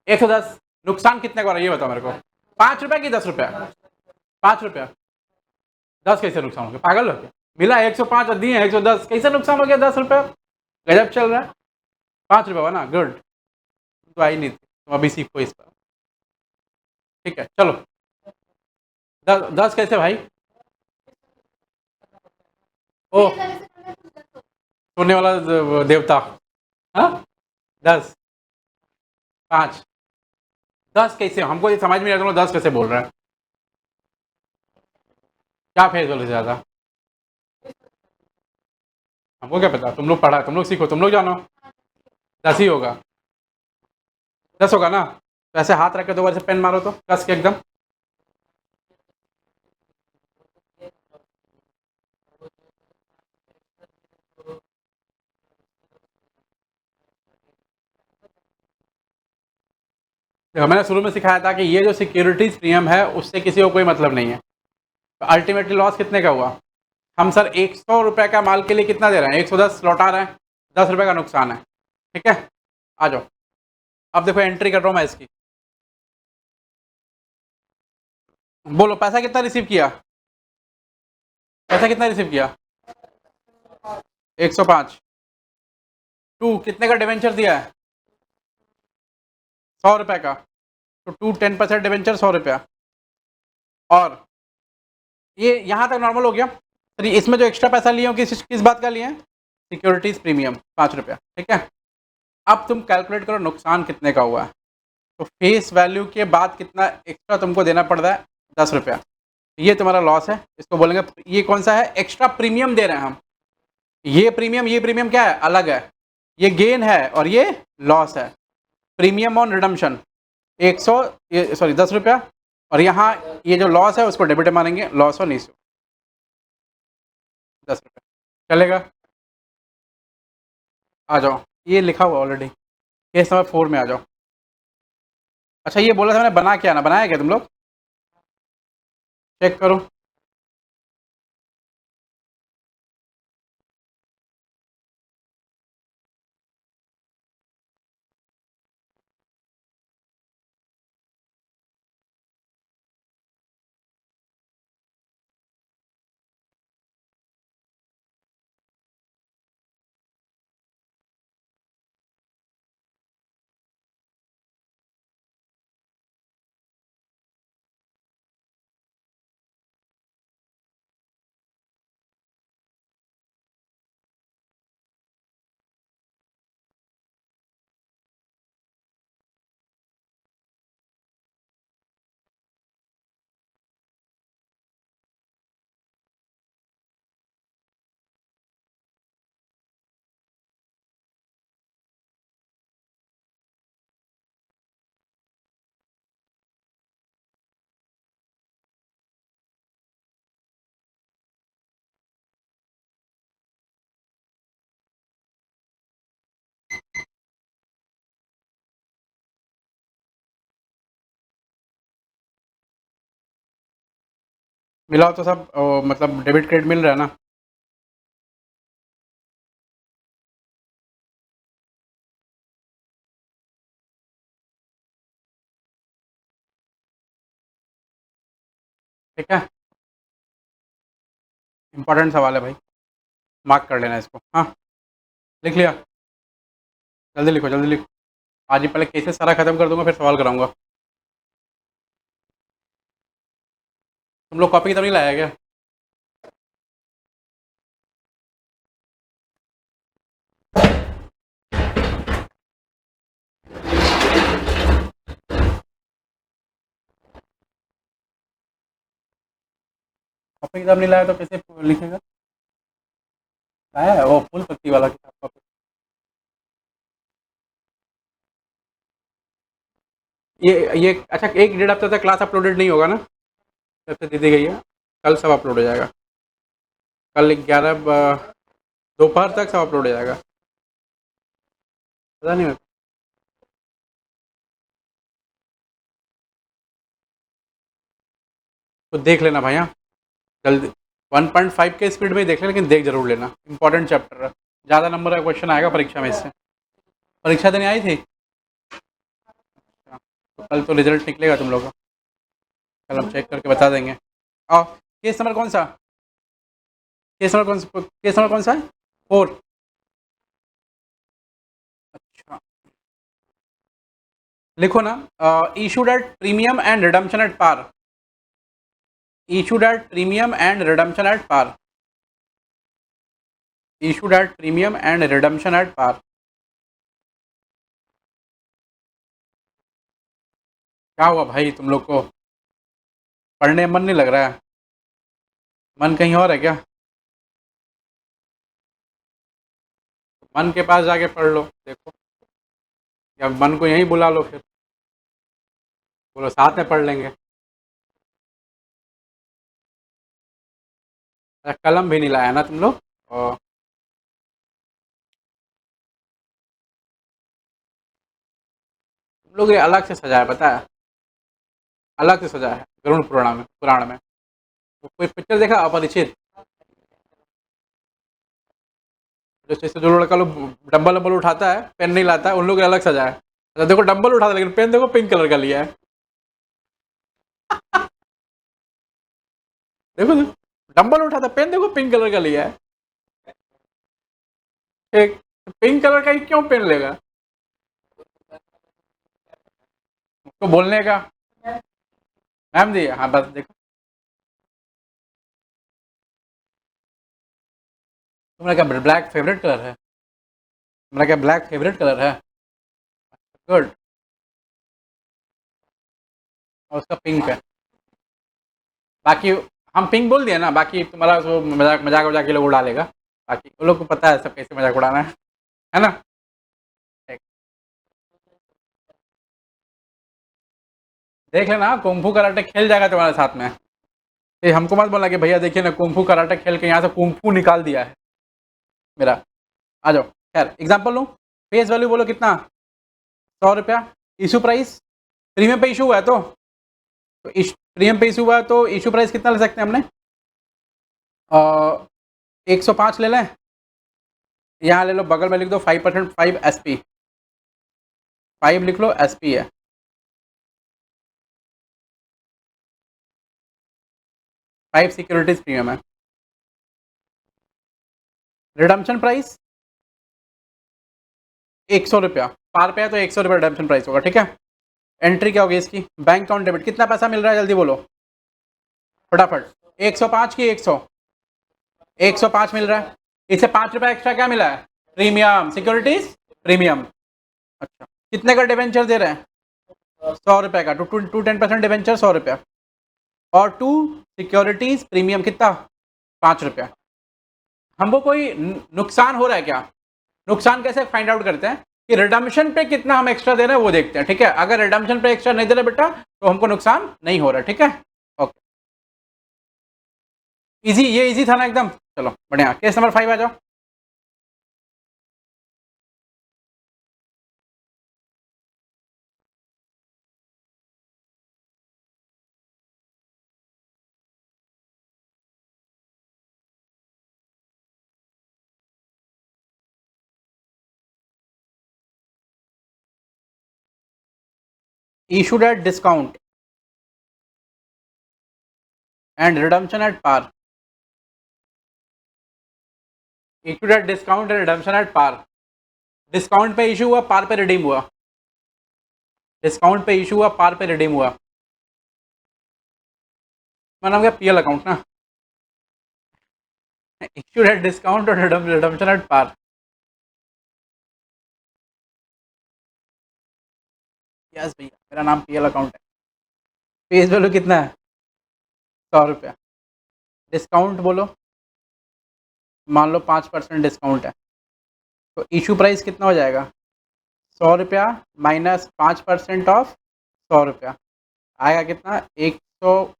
110, नुकसान कितने का हो रहा है ये बताओ मेरे को, 5 रुपया कि 10 रुपया, 5 रुपया, 10 कैसे नुकसान हो गया, पागल हो गया, मिला 105 और दिए 110, कैसे नुकसान हो गया 10 रुपया, गजब चल रहा है, 5 रुपया हुआ ना, गुड, तो आई नहीं थी, तुम अभी सीखो इस पर, ठीक है चलो, 10 कैसे भाई, ओ सोने वाला देवता, हाँ 10, 5, 10 कैसे, हमको ये समझ में नहीं आता 10 कैसे बोल रहा है, क्या फेस बोले ज़्यादा, हमको क्या पता, तुम लोग पढ़ा, तुम लोग सीखो, तुम लोग जानो, 10 ही होगा, 10 होगा ना, तो ऐसे हाथ रख के 2 बार से पेन मारो तो कस के एकदम, देखो मैंने शुरू में सिखाया था कि ये जो सिक्योरिटीज प्रीमियम है उससे किसी को कोई मतलब नहीं है। तो अल्टीमेटली लॉस कितने का हुआ? हम सर 100 रुपये का माल के लिए कितना दे रहे हैं? 110 लौटा रहे हैं, 10 रुपये का नुकसान है। ठीक है, आ जाओ। अब देखो एंट्री कर रहा हूँ मैं इसकी। बोलो पैसा कितना रिसीव किया? पैसा कितना रिसीव किया? 105। टू कितने का डिवेंचर दिया है? 100 रुपये का। तो 10% डिवेंचर 100 रुपया। और ये यहाँ तक नॉर्मल हो गया। तो इसमें जो एक्स्ट्रा पैसा लिए हो किस बात का लिए हैं? सिक्योरिटीज प्रीमियम 5 रुपया। ठीक है, अब तुम कैलकुलेट करो नुकसान कितने का हुआ है। तो फेस वैल्यू के बाद कितना एक्स्ट्रा तुमको देना पड़ रहा है? 10 रुपया। ये तुम्हारा लॉस है। इसको बोलेंगे ये कौन सा है? एक्स्ट्रा प्रीमियम दे रहे हैं हम। ये प्रीमियम क्या है? अलग है। ये गेन है और ये लॉस है। प्रीमियम ऑन रिडम्पशन 10 रुपया। और यहाँ ये जो लॉस है उसको डेबिट मानेंगे, लॉस ऑन इशू 10 रुपये। चलेगा? आ जाओ, ये लिखा हुआ ऑलरेडी। केस नंबर 4 में आ जाओ। अच्छा ये बोला था मैंने, बना क्या ना बनाया क्या तुम लोग? चेक करो। मिलाओ तो सब मतलब डेबिट क्रेडिट मिल रहा है ना? ठीक है, इंपॉर्टेंट सवाल है भाई, मार्क कर लेना इसको। हाँ लिख लिया? जल्दी लिखो जल्दी लिखो। आज ही पहले केसेस सारा खत्म कर दूंगा फिर सवाल कराऊंगा। तुम लोग कॉपी तो नहीं लाया क्या? कॉपी किताब नहीं लाया तो कैसे लिखेगा? लाया है वो फुल पत्ती वाला किताब कॉपी। ये अच्छा, 1 डेढ़ हफ्ते तक क्लास अपलोडेड नहीं होगा ना? जब से दे दी गई है कल सब अपलोड हो जाएगा। कल 11 दोपहर तक सब अपलोड हो जाएगा। पता नहीं मेरे को। तो देख लेना भाई, हाँ जल्दी। 1.5 के स्पीड में ही देख लेना, लेकिन देख जरूर लेना, इंपॉर्टेंट चैप्टर है। ज़्यादा नंबर का क्वेश्चन आएगा परीक्षा में इससे। परीक्षा देने आई थी? अच्छा, तो कल तो रिजल्ट निकलेगा तुम लोगों का। कल हम चेक करके बता देंगे। आओ, केस नंबर कौन सा? केस नंबर कौन सा है? 4। अच्छा लिखो ना, issued at premium and redemption at par. Issued at premium and redemption at par. Issued at premium and redemption at par. क्या हुआ भाई तुम लोग को? पढ़ने में मन नहीं लग रहा है? मन कहीं और है क्या? मन के पास जाके पढ़ लो, देखो। या मन को यहीं बुला लो फिर, बोलो साथ में पढ़ लेंगे। अच्छा, कलम भी नहीं लाया ना तुम लोग? और लोग ये अलग से सजाया, पता है, अलग से सजाया है गरुड़ पुराण में। तो कोई पिक्चर देखा अपरिचित, जैसे जो लड़का लोग डम्बल वम्बल उठाता है, पेन नहीं लाता है, उन लोग ने अलग सजाया है। अच्छा देखो डम्बल उठाता है लेकिन पेन देखो पिंक कलर का लिया है। देखो देखो, डम्बल उठाता, पेन देखो पिंक कलर का लिया है। एक पिंक कलर का ही क्यों पेन लेगा? उसको बोलने का, मैम दी, हाँ बस देखो। तुम्हारा क्या ब्लैक फेवरेट कलर है? तुम्हारा क्या ब्लैक फेवरेट कलर है? गुड। और उसका पिंक है। बाकी हम पिंक बोल दिए ना, बाकी तुम्हारा वो मजाक मजाक वजाक के लोग उड़ा लेगा। बाकी उन लोग को पता है सब कैसे मजाक उड़ाना है ना? ठीक। देख लेना कुंफू कराटे खेल जाएगा तुम्हारे साथ में। ये हमको मत बोलना कि भैया देखिए ना कुंफू कराटे खेल के यहाँ से कुंफू निकाल दिया है मेरा। आ जाओ, खैर एग्जाम्पल लूँ। फेस वैल्यू बोलो कितना? 100 रुपया। इशू प्राइस, प्रीमियम पे इशू हुआ है तो प्रीमियम पे इशू हुआ है तो इशू प्राइस कितना ले सकते हैं हमने? 105 ले लें। यहाँ ले लो, बगल में लिख दो 5%, 5 SP, 5 लिख लो, SP है। फाइव सिक्योरिटीज प्रीमियम है। रिडम्पशन प्राइस 100 रुपया, पार पे है तो 100 रुपया रिडम्पशन प्राइस होगा, ठीक है। एंट्री क्या होगी इसकी? Bank account debit. कितना पैसा मिल रहा है जल्दी बोलो फटाफट। 105 की 105 मिल रहा है। इससे 5 रुपया एक्स्ट्रा क्या मिला है? Premium, securities premium. अच्छा, कितने का डिवेंचर दे रहे हैं? 100 रुपये का। टू 10% डिवेंचर 100 रुपया, और टू सिक्योरिटीज प्रीमियम कितना? 5 रुपया। हमको कोई नुकसान हो रहा है क्या? नुकसान कैसे फाइंड आउट करते हैं कि रिडम्पशन पे कितना हम एक्स्ट्रा दे रहे हैं वो देखते हैं, ठीक है। अगर रिडम्पशन पे एक्स्ट्रा नहीं दे रहे बेटा तो हमको नुकसान नहीं हो रहा, ठीक है। ओके, इजी, ये इजी था ना एकदम। चलो बढ़िया, केस नंबर 5 आ जाओ। Issued at discount and redemption at par. Issued at discount and redemption at par. Discount पे इशू हुआ, पार पे रिडीम हुआ। डिस्काउंट पे इशू हुआ, पार पे रिडीम हुआ। मैं नाम क्या, PL अकाउंट ना। इशूड एट डिस्काउंट और रिडम्पशन एट पार। यस भैया, मेरा नाम PL अकाउंट है। फेस वैल्यू कितना है? 100 रुपया। डिस्काउंट बोलो, मान लो 5% डिस्काउंट है, तो इशू प्राइस कितना हो जाएगा? 100 रुपया माइनस 5% ऑफ 100 रुपया आएगा कितना? 100,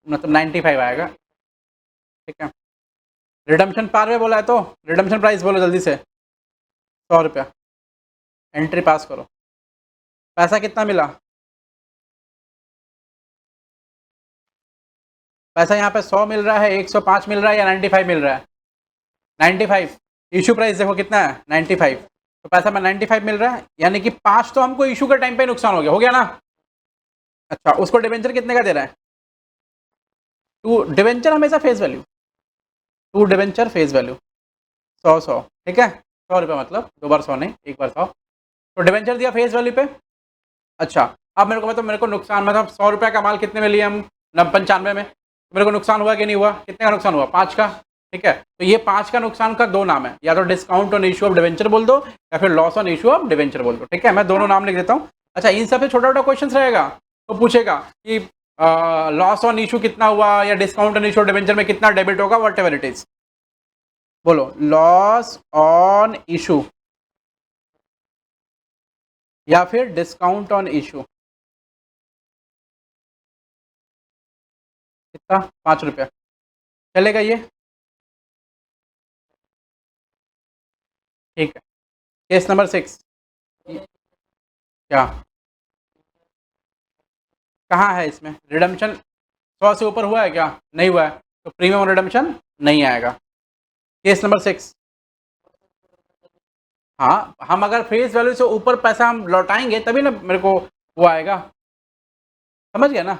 मतलब 95 आएगा, ठीक है। रिडम्पशन पार में बोला है तो रिडम्पशन प्राइस बोलो जल्दी से। 100 रुपया। एंट्री पास करो। पैसा कितना मिला? पैसा यहाँ पे 100 मिल रहा है, 105 मिल रहा है, या 95 मिल रहा है? 95। इशू प्राइस देखो कितना है? 95। तो पैसा में 95 मिल रहा है, यानी कि 5 तो हमको इशू के टाइम पे नुकसान हो गया ना। अच्छा, उसको डिवेंचर कितने का दे रहा है? टू डिवेंचर हमेशा face value, to debenture face value 100, ठीक है। 100 रुपया मतलब 2 बार 100 नहीं, 1 बार 100। तो डिवेंचर दिया फेस वैल्यू पे। अच्छा, अब मेरे को मतलब मेरे को नुकसान, मतलब 100 रुपया का माल कितने में लिया हम? 95 में। मेरे को नुकसान हुआ कि नहीं हुआ? कितने का नुकसान हुआ? 5 का, ठीक है। तो ये 5 का नुकसान का दो नाम है, या तो discount on issue of debenture बोल दो, या फिर loss on issue of debenture बोल दो, ठीक है। मैं दोनों नाम लिख देता हूँ। अच्छा, इन सबसे छोटा छोटा क्वेश्चन रहेगा तो पूछेगा कि लॉस ऑन इशू कितना हुआ, या discount on issue of debenture में कितना डेबिट होगा, वट एवर इट इज। बोलो, लॉस ऑन इशू या फिर डिस्काउंट ऑन इशू। कितना? 5 रुपया। चलेगा ये? ठीक है। Case number 6। क्या? कहाँ है इसमें रिडम्पशन? 100 से ऊपर हुआ है क्या? नहीं हुआ है, तो प्रीमियम और रिडम्पशन नहीं आएगा। केस नंबर 6, हाँ हम अगर फेस वैल्यू से ऊपर पैसा हम लौटाएंगे तभी ना मेरे को वो आएगा, समझ गया ना?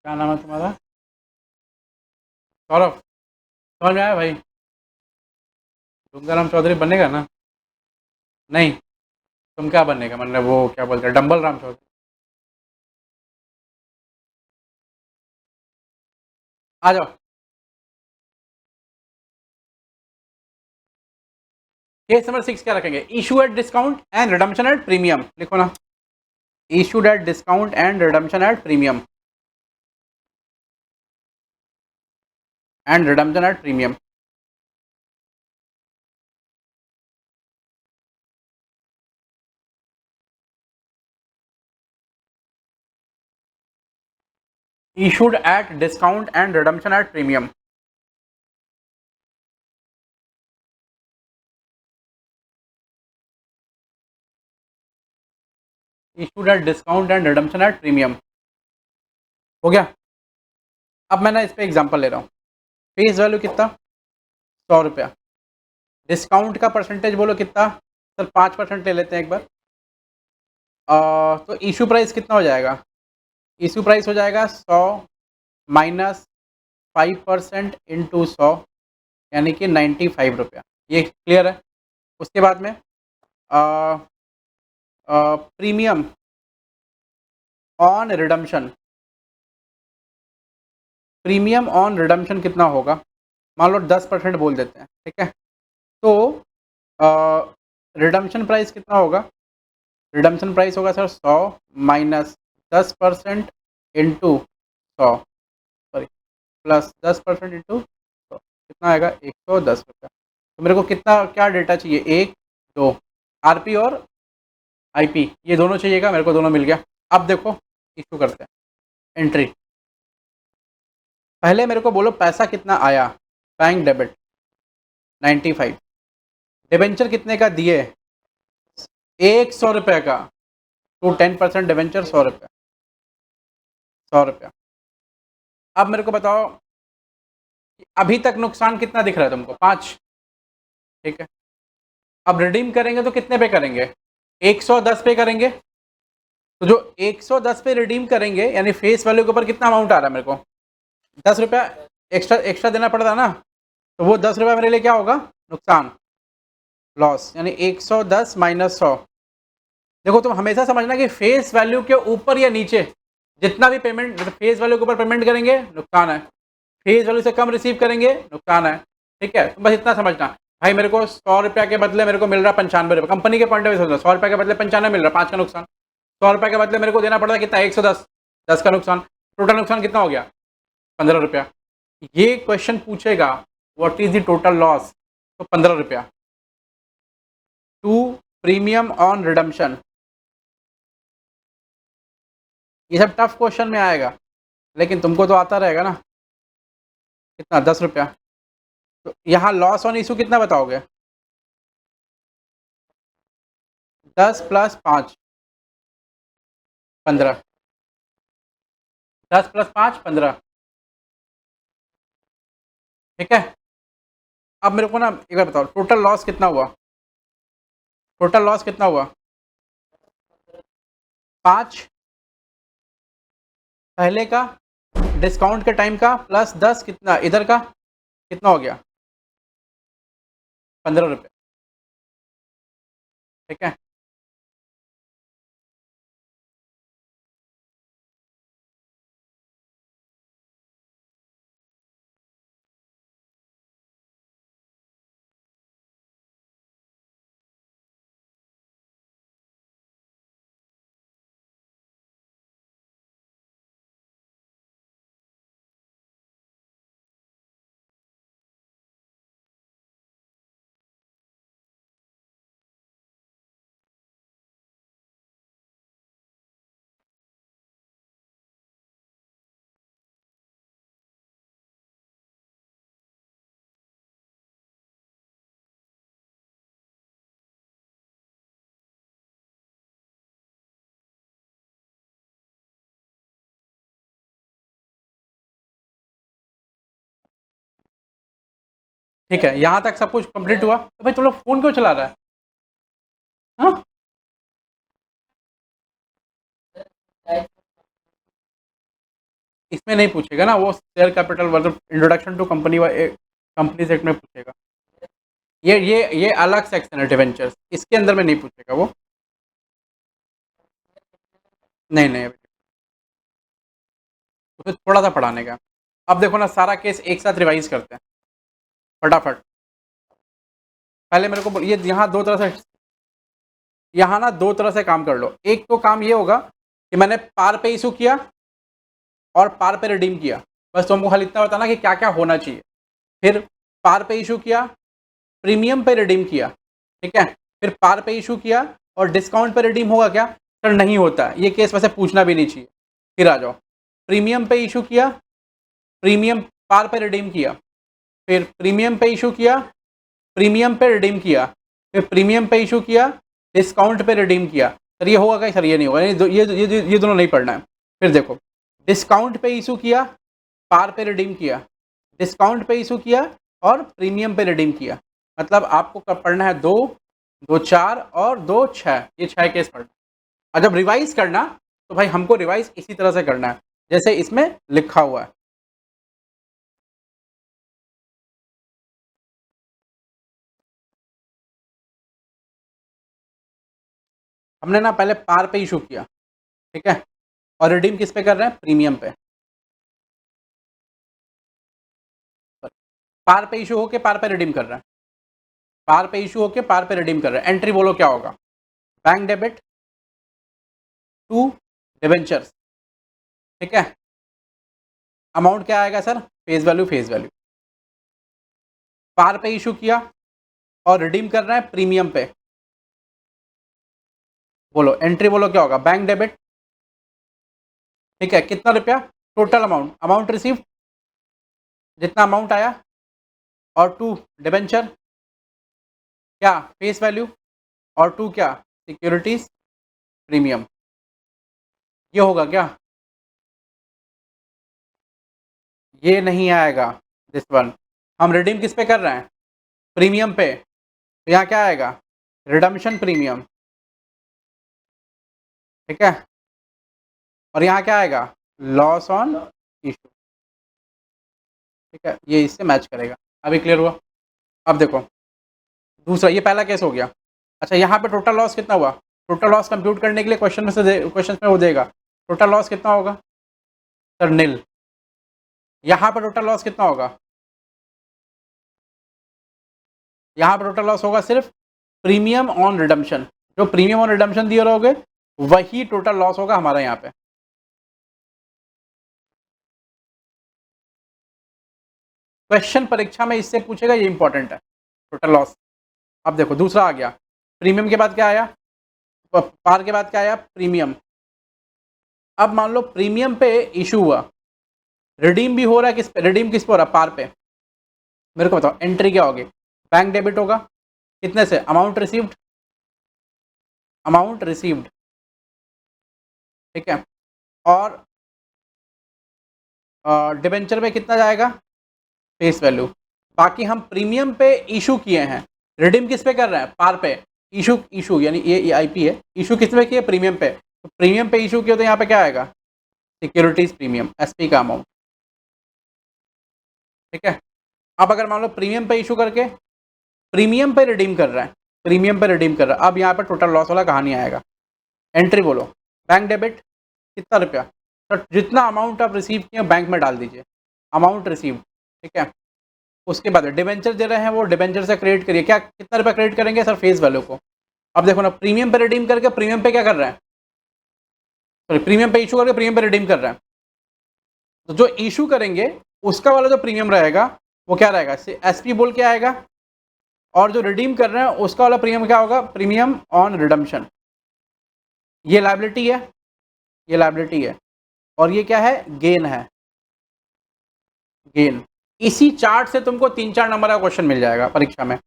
क्या नाम है तुम्हारा? सौरभ, समझ में आया भाई? गंगाराम चौधरी बनेगा ना? नहीं, तुम क्या बनेगा, मतलब वो क्या बोलते हैं, डम्बल राम चौधरी? आ जाओ। केस नंबर 6 क्या रखेंगे? Issue at discount and redemption at premium, लिखो ना। Issued at discount and redemption eight premium, and redemption at premium. issued at discount and redemption at premium. Issued at discount and redemption at premium, हो गया? अब मैं ना इस पे example ले रहा हूँ। फेस वैल्यू कितना? 100 रुपया। डिस्काउंट का परसेंटेज बोलो कितना? सर 5% ले लेते हैं एक बार। तो इशू प्राइस कितना हो जाएगा? इशू प्राइस हो जाएगा 100 माइनस 5% इंटू 100, यानी कि 95 रुपया। ये क्लियर है? उसके बाद में premium on redemption, premium on redemption कितना होगा? मान लो 10% बोल देते हैं, ठीक है? तो रिडम्पशन प्राइस कितना होगा? रिडम्पशन प्राइस होगा sir 100 minus 10% into 100, sorry plus 10% into 100, कितना आएगा? 110 रुपया। तो मेरे को कितना क्या डेटा चाहिए? 1 2 आरपी और आईपी, ये दोनों चाहिएगा मेरे को, दोनों मिल गया। अब देखो इशू करते हैं। एंट्री, पहले मेरे को बोलो पैसा कितना आया? बैंक डेबिट 95, डिबेंचर कितने का दिए? 100 रुपये का, टू 10% डिबेंचर 100 रुपया, 100 रुपया। अब मेरे को बताओ कि अभी तक नुकसान कितना दिख रहा है तुमको? 5, ठीक है। अब रिडीम करेंगे तो कितने पे करेंगे? 110 पे करेंगे। तो जो 110 पे रिडीम करेंगे यानी फेस वैल्यू के ऊपर कितना अमाउंट आ रहा है मेरे को? 10 रुपया एक्स्ट्रा एक्स्ट्रा देना पड़ता है ना, तो वो 10 रुपया मेरे लिए क्या होगा? नुकसान, लॉस, यानी 110 माइनस 100। देखो तुम हमेशा समझना कि फेस वैल्यू के ऊपर या नीचे जितना भी पेमेंट, फेस वैल्यू के ऊपर पेमेंट करेंगे नुकसान है, फेस वैल्यू से कम रिसीव करेंगे नुकसान है, ठीक है? तो बस इतना समझना। भाई मेरे को 100 रुपया के बदले मेरे को मिल रहा 95 रुपये, कंपनी के पॉइंट ऑफ व्यू से 100 रुपये के बदले 95 मिल रहा, 5 का नुकसान। 100 रुपये के बदले मेरे को देना पड़ रहा कितना? 110, 10 का नुकसान। टोटल नुकसान कितना हो गया? 15 रुपया। ये क्वेश्चन पूछेगा what is the total loss, तो 15 रुपया। टू प्रीमियम ऑन रिडम्पशन, ये सब टफ क्वेश्चन में आएगा, लेकिन तुमको तो आता रहेगा ना। कितना? 10 रुपया। तो यहाँ लॉस ऑन इशू कितना बताओगे? 10 प्लस 5 15, 10 प्लस 5 15, ठीक है? अब मेरे को ना एक बार बताओ टोटल लॉस कितना हुआ? टोटल लॉस कितना हुआ? 5 पहले का, डिस्काउंट के टाइम का, प्लस 10 कितना इधर का, कितना हो गया? 15 रुपये, ठीक है? ठीक है, यहाँ तक सब कुछ कंप्लीट हुआ। तो भाई तुम लोग फोन क्यों चला रहा है? हाँ, इसमें नहीं पूछेगा ना, वो शेयर कैपिटल मतलब introduction to company company act में पूछेगा। ये अलग सेक्शन है डिवेंचर्स, इसके अंदर में नहीं पूछेगा वो। नहीं नहीं, उसे थोड़ा सा पढ़ाने का। अब देखो ना, सारा केस एक साथ रिवाइज करते हैं फटाफट। पहले मेरे को ये यहाँ दो तरह से, यहाँ ना दो तरह से काम कर लो। एक तो काम ये होगा कि मैंने पार पे इशू किया और पार पे रिडीम किया, बस तुमको खाली इतना बताना कि क्या क्या होना चाहिए। फिर पार पे इशू किया, प्रीमियम पे रिडीम किया, ठीक है। फिर पार पे इशू किया और डिस्काउंट पे रिडीम होगा क्या? सर नहीं होता, ये केस वैसे पूछना भी नहीं चाहिए। फिर आ जाओ, प्रीमियम पे इशू किया, प्रीमियम पार पे रिडीम किया, फिर प्रीमियम पे इशू किया, प्रीमियम पे रिडीम किया, फिर प्रीमियम पे इशू किया, डिस्काउंट पे रिडीम किया। सर ये होगा क्या? सर ये नहीं होगा, ये दोनों नहीं पढ़ना है। फिर देखो, डिस्काउंट पे इशू किया, पार पे रिडीम किया, डिस्काउंट पे इशू किया और प्रीमियम पे रिडीम किया। मतलब आपको कब पढ़ना है? दो, दो चार और दो छः, ये छः केस पढ़ना। और जब रिवाइज करना तो भाई हमको रिवाइज इसी तरह से करना है जैसे इसमें लिखा हुआ है। हमने ना पहले पार पे इशू किया, ठीक है, और रिडीम किस पे कर रहे हैं? प्रीमियम पे। पार पे इशू होके पार पे रिडीम कर रहे हैं, पार पे इशू होके पार पे रिडीम कर रहे हैं। एंट्री बोलो क्या होगा? बैंक डेबिट टू डिवेंचर्स, ठीक है। अमाउंट क्या आएगा sir? Face value, face value. Par पे इशू किया और रिडीम कर रहे हैं प्रीमियम पे, बोलो एंट्री बोलो क्या होगा? बैंक डेबिट, ठीक है। कितना रुपया? टोटल अमाउंट, अमाउंट रिसीव जितना अमाउंट आया, और टू डिवेंचर क्या? फेस वैल्यू, और टू क्या? Securities premium. ये होगा क्या? ये नहीं आएगा दिस वन। हम रिडीम किस पे कर रहे हैं? प्रीमियम पे, तो यहाँ क्या आएगा? रिडम्पशन प्रीमियम, ठीक है। और यहाँ क्या आएगा? लॉस ऑन इशू, ठीक है। ये इससे मैच करेगा। अभी क्लियर हुआ? अब देखो दूसरा, ये पहला केस हो गया। अच्छा, यहाँ पे टोटल लॉस कितना हुआ? टोटल लॉस कंप्यूट करने के लिए क्वेश्चन में वो देगा टोटल लॉस कितना होगा? सर नील। यहाँ पर टोटल लॉस कितना होगा? यहाँ पर टोटल लॉस होगा सिर्फ प्रीमियम ऑन रिडम्पशन। जो प्रीमियम ऑन रिडम्पशन दिए रहोगे वही टोटल लॉस होगा हमारा यहाँ पे। क्वेश्चन परीक्षा में इससे पूछेगा, ये इंपॉर्टेंट है, टोटल लॉस। अब देखो दूसरा आ गया, प्रीमियम के बाद क्या आया? पार के बाद क्या आया? प्रीमियम। अब मान लो प्रीमियम पे इशू हुआ, रिडीम भी हो रहा है, किस पे? रिडीम किस पे हो रहा है? पार पे। मेरे को बताओ एंट्री क्या होगी? बैंक डेबिट होगा, कितने से? अमाउंट रिसीव्ड, अमाउंट रिसीव्ड, ठीक है। और डिबेंचर में कितना जाएगा? Face value. बाकी हम प्रीमियम पे इशू किए हैं, रिडीम किस पे कर रहे हैं? पार पे। इशू, इशू यानी ये आईपी है, इशू किस पे किए? प्रीमियम पे। तो प्रीमियम पे इशू किया तो यहाँ पे क्या आएगा? सिक्योरिटीज प्रीमियम, एसपी का अमाउंट, ठीक है। अब अगर मान लो प्रीमियम पे इशू करके प्रीमियम पे रिडीम कर रहा है, प्रीमियम पे रिडीम कर रहा है, अब यहाँ पे टोटल लॉस वाला कहानी आएगा। एंट्री बोलो, बैंक डेबिट कितना रुपया? तो जितना अमाउंट आप रिसीव किए बैंक में डाल दीजिए, अमाउंट रिसीव, ठीक है। उसके बाद डिबेंचर दे रहे हैं, वो डिबेंचर से क्रेडिट करिए। क्या कितना रुपया क्रेडिट करेंगे सर? फेस वैल्यू को। अब देखो ना, प्रीमियम पे रिडीम करके प्रीमियम पे क्या कर रहा है? सॉरी, प्रीमियम पे इशू करके प्रीमियम पे रिडीम कर रहा है। तो जो इशू करेंगे उसका वाला जो प्रीमियम रहेगा वो क्या रहेगा? एसपी बोल के आएगा। और जो रिडीम कर रहे हैं उसका वाला प्रीमियम क्या होगा? Premium on redemption. ये लायबिलिटी है, ये लायबिलिटी है, और ये क्या है? गेन है, गेन। इसी चार्ट से तुमको 3-4 नंबर का क्वेश्चन मिल जाएगा परीक्षा में।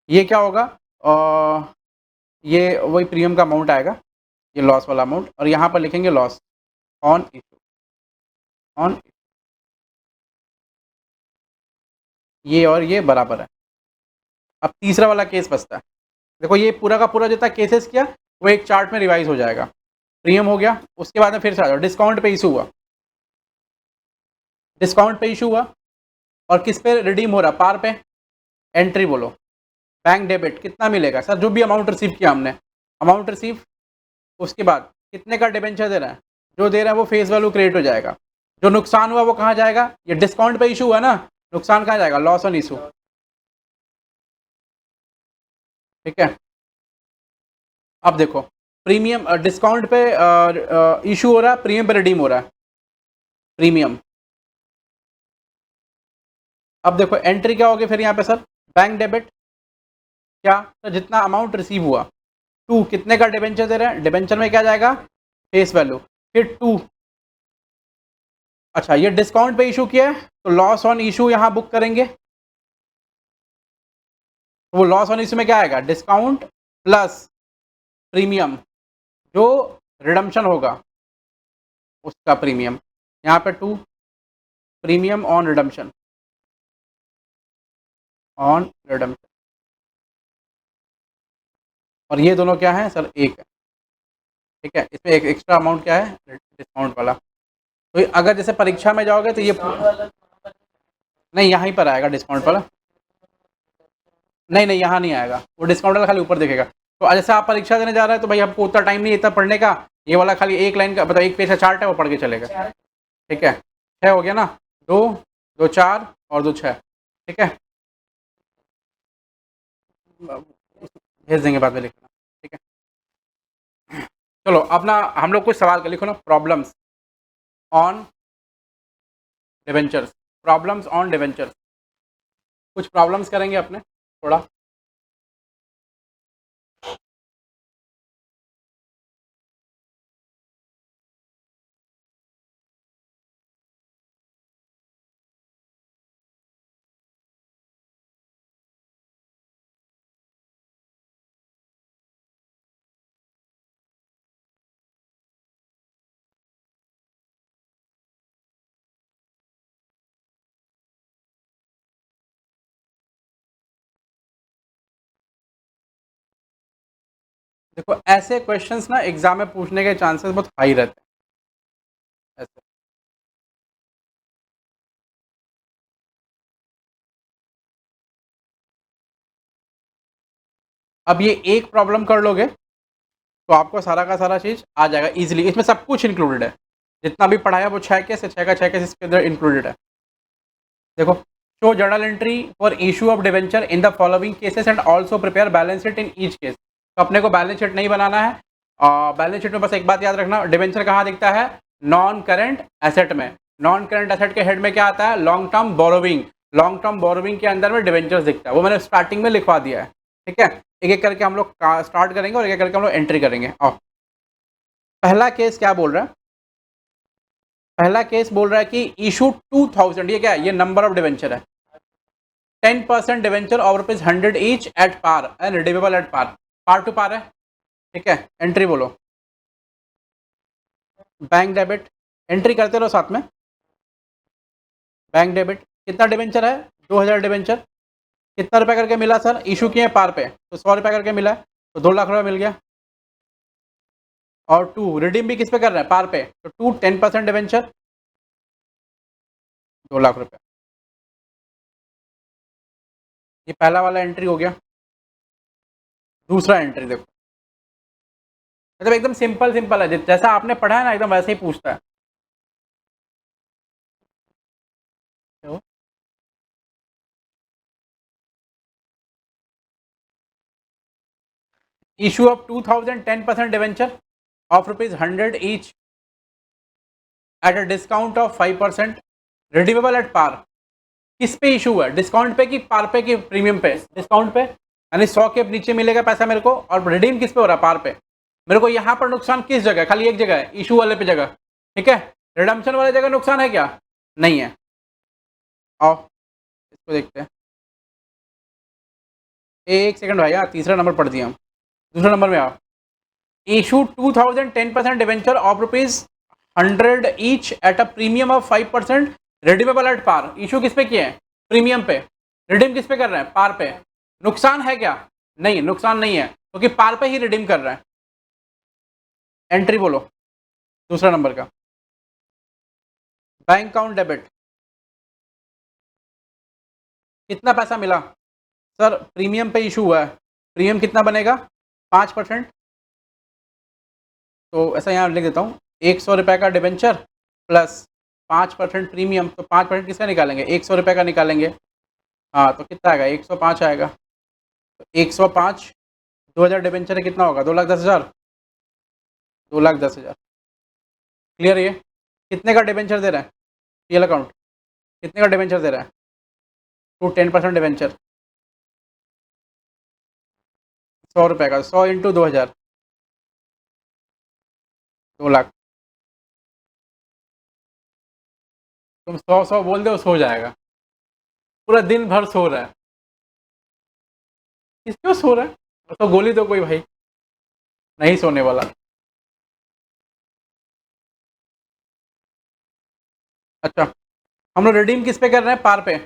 ये क्या होगा? ये वही प्रीमियम का अमाउंट आएगा, ये लॉस वाला अमाउंट, और यहाँ पर लिखेंगे लॉस ऑन इशू, ऑन, ये और ये बराबर है, अब तीसरा वाला केस बचता है। देखो ये पूरा का पूरा जितना केसेस किया वो एक चार्ट में रिवाइज हो जाएगा। प्रीमियम हो गया, उसके बाद में फिर से आ जाओ, डिस्काउंट पे इशू हुआ, डिस्काउंट पे इशू हुआ और किस पे रिडीम हो रहा, पार पे। एंट्री बोलो, बैंक डेबिट कितना मिलेगा सर, जो भी अमाउंट रिसीव किया हमने, अमाउंट रिसीव, उसके बाद कितने का डिबेंचर दे रहा है, जो दे रहा है वो फेस वैल्यू क्रिएट हो जाएगा। जो नुकसान हुआ वो कहाँ जाएगा, ये डिस्काउंट पे इशू हुआ ना, नुकसान कहाँ जाएगा, लॉस ऑन इशू। ठीक है, अब देखो प्रीमियम डिस्काउंट पे इशू हो रहा है, प्रीमियम पे रिडीम हो रहा है, प्रीमियम। अब देखो एंट्री क्या होगी फिर यहाँ पे सर, बैंक डेबिट, क्या तो जितना अमाउंट रिसीव हुआ, टू कितने का डिबेंचर दे रहे हैं, डिबेंचर में क्या जाएगा, फेस वैल्यू, फिर टू। अच्छा ये डिस्काउंट पे इशू किया है तो लॉस ऑन इशू यहाँ बुक करेंगे, तो वो लॉस ऑन इशू में क्या आएगा, डिस्काउंट प्लस प्रीमियम, जो रिडम्पशन होगा उसका प्रीमियम, यहाँ पे two, premium on redemption, on redemption. और ये दोनों क्या है सर, एक है। ठीक है, इसमें एक एक्स्ट्रा अमाउंट क्या है, डिस्काउंट वाला। तो अगर जैसे परीक्षा में जाओगे तो ये नहीं, यहाँ पर आएगा डिस्काउंट वाला, नहीं नहीं यहाँ नहीं आएगा, वो डिस्काउंट वाला खाली ऊपर दिखेगा। तो जैसे आप परीक्षा देने जा रहे हैं तो भाई आपको उतना टाइम नहीं इतना पढ़ने का, ये वाला खाली एक लाइन का मतलब एक पेज का चार्ट है वो पढ़ के चलेगा। ठीक है, 6 हो गया ना, 2 2 4 और 2 6। ठीक है, भेज देंगे बाद में लिखना। ठीक है, चलो अपना हम लोग कुछ सवाल कर लिखो ना, problems on debentures, problems on debentures, कुछ प्रॉब्लम्स करेंगे अपने थोड़ा। देखो ऐसे क्वेश्चंस ना एग्जाम में पूछने के चांसेस बहुत हाई रहते हैं ऐसे। अब ये एक प्रॉब्लम कर लोगे तो आपको सारा का सारा चीज आ जाएगा इजीली, इसमें सब कुछ इंक्लूडेड है, जितना भी पढ़ाया वो 6 केस है, 6 का 6 केस इसके अंदर इंक्लूडेड है। देखो, show journal entry for issue of debenture in the following cases and also prepare balance sheet in each case. तो अपने को बैलेंस शीट नहीं बनाना है, बैलेंस शीट में बस एक बात याद रखना, डिवेंचर कहाँ दिखता है, नॉन करेंट एसेट में। नॉन करेंट एसेट के हेड में क्या आता है, long term borrowing, long term borrowing के अंदर में डिवेंचर्स दिखता है, वो मैंने स्टार्टिंग में लिखवा दिया है। ठीक है, एक एक करके हम लोग स्टार्ट करेंगे और एक एक करके हम लोग एंट्री करेंगे। और पहला केस क्या बोल रहा है, पहला केस बोल रहा है कि इशू 2000, ये क्या है, ये नंबर ऑफ डिवेंचर है, 10% debenture of rupees 100 each at par and redeemable at par, par to par है। ठीक है, एंट्री बोलो, बैंक डेबिट, एंट्री करते रहो साथ में। बैंक डेबिट कितना डिवेंचर है, 2000 डिवेंचर, कितना रुपया करके मिला सर, इशू किए पार पे तो 100 रुपया करके मिला, तो 2 लाख रुपया मिल गया। और 2 रिडीम भी किस पे कर रहे हैं, पार पे, तो 2 10% डिवेंचर, 2 लाख रुपया। ये पहला वाला एंट्री हो गया। दूसरा एंट्री देखो, मतलब एकदम सिंपल सिंपल है, जैसा आपने पढ़ा है ना एकदम वैसे ही पूछता है। Issue of 2000 10% debenture of rupees 100 each at a discount of 5%, redeemable at par. किस पे इशू हुआ है, डिस्काउंट पे कि पार पे कि प्रीमियम पे, डिस्काउंट पे, यानी 100 के नीचे मिलेगा पैसा मेरे को, और रिडीम किस पे हो रहा है, पार पे। मेरे को यहाँ पर नुकसान किस जगह, खाली एक जगह है, इशू वाले पे जगह। ठीक है, रिडम्पशन वाले जगह नुकसान है क्या, नहीं है। आओ इसको देखते हैं, एक सेकंड भाई, तीसरा नंबर पढ़ दिया हम, दूसरा नंबर में आओ। Issue 2000 10% debenture of rupees 100 each at a premium of 5%, redeemable at par. Issue किस पे किए हैं, प्रीमियम पे, रिडीम किस पे कर रहे हैं, पार पे। नुकसान है क्या? नहीं, नुकसान नहीं है, क्योंकि पार पे ही रिडीम कर रहा है। एंट्री बोलो दूसरा नंबर का। बैंक अकाउंट डेबिट, कितना पैसा मिला? सर प्रीमियम पे इशू हुआ है, प्रीमियम कितना बनेगा? 5%। तो ऐसा यहाँ लिख देता हूँ, 100 रुपये का डिबेंचर प्लस 5% प्रीमियम, तो 5% किसका निकालेंगे? 100 रुपये का निकालेंगे। हाँ तो कितना आएगा? 105 आएगा। तो 105, 2000 डिबेंचर है, कितना होगा? 2,10,000। 2,10,000 क्लियर। ये कितने का डिबेंचर दे रहा है पीएल अकाउंट? कितने का डिबेंचर दे रहा है? टू 10% डिबेंचर, 100 रुपये का, 100 इंटू 2,000, 2 लाख। तुम 100 बोल दो, सो जाएगा। पूरा दिन भर सो रहा है। क्यों सो रहा है? तो गोली दो कोई भाई, नहीं सोने वाला। अच्छा, हम लोग रिडीम किस पे कर रहे हैं? पार पे।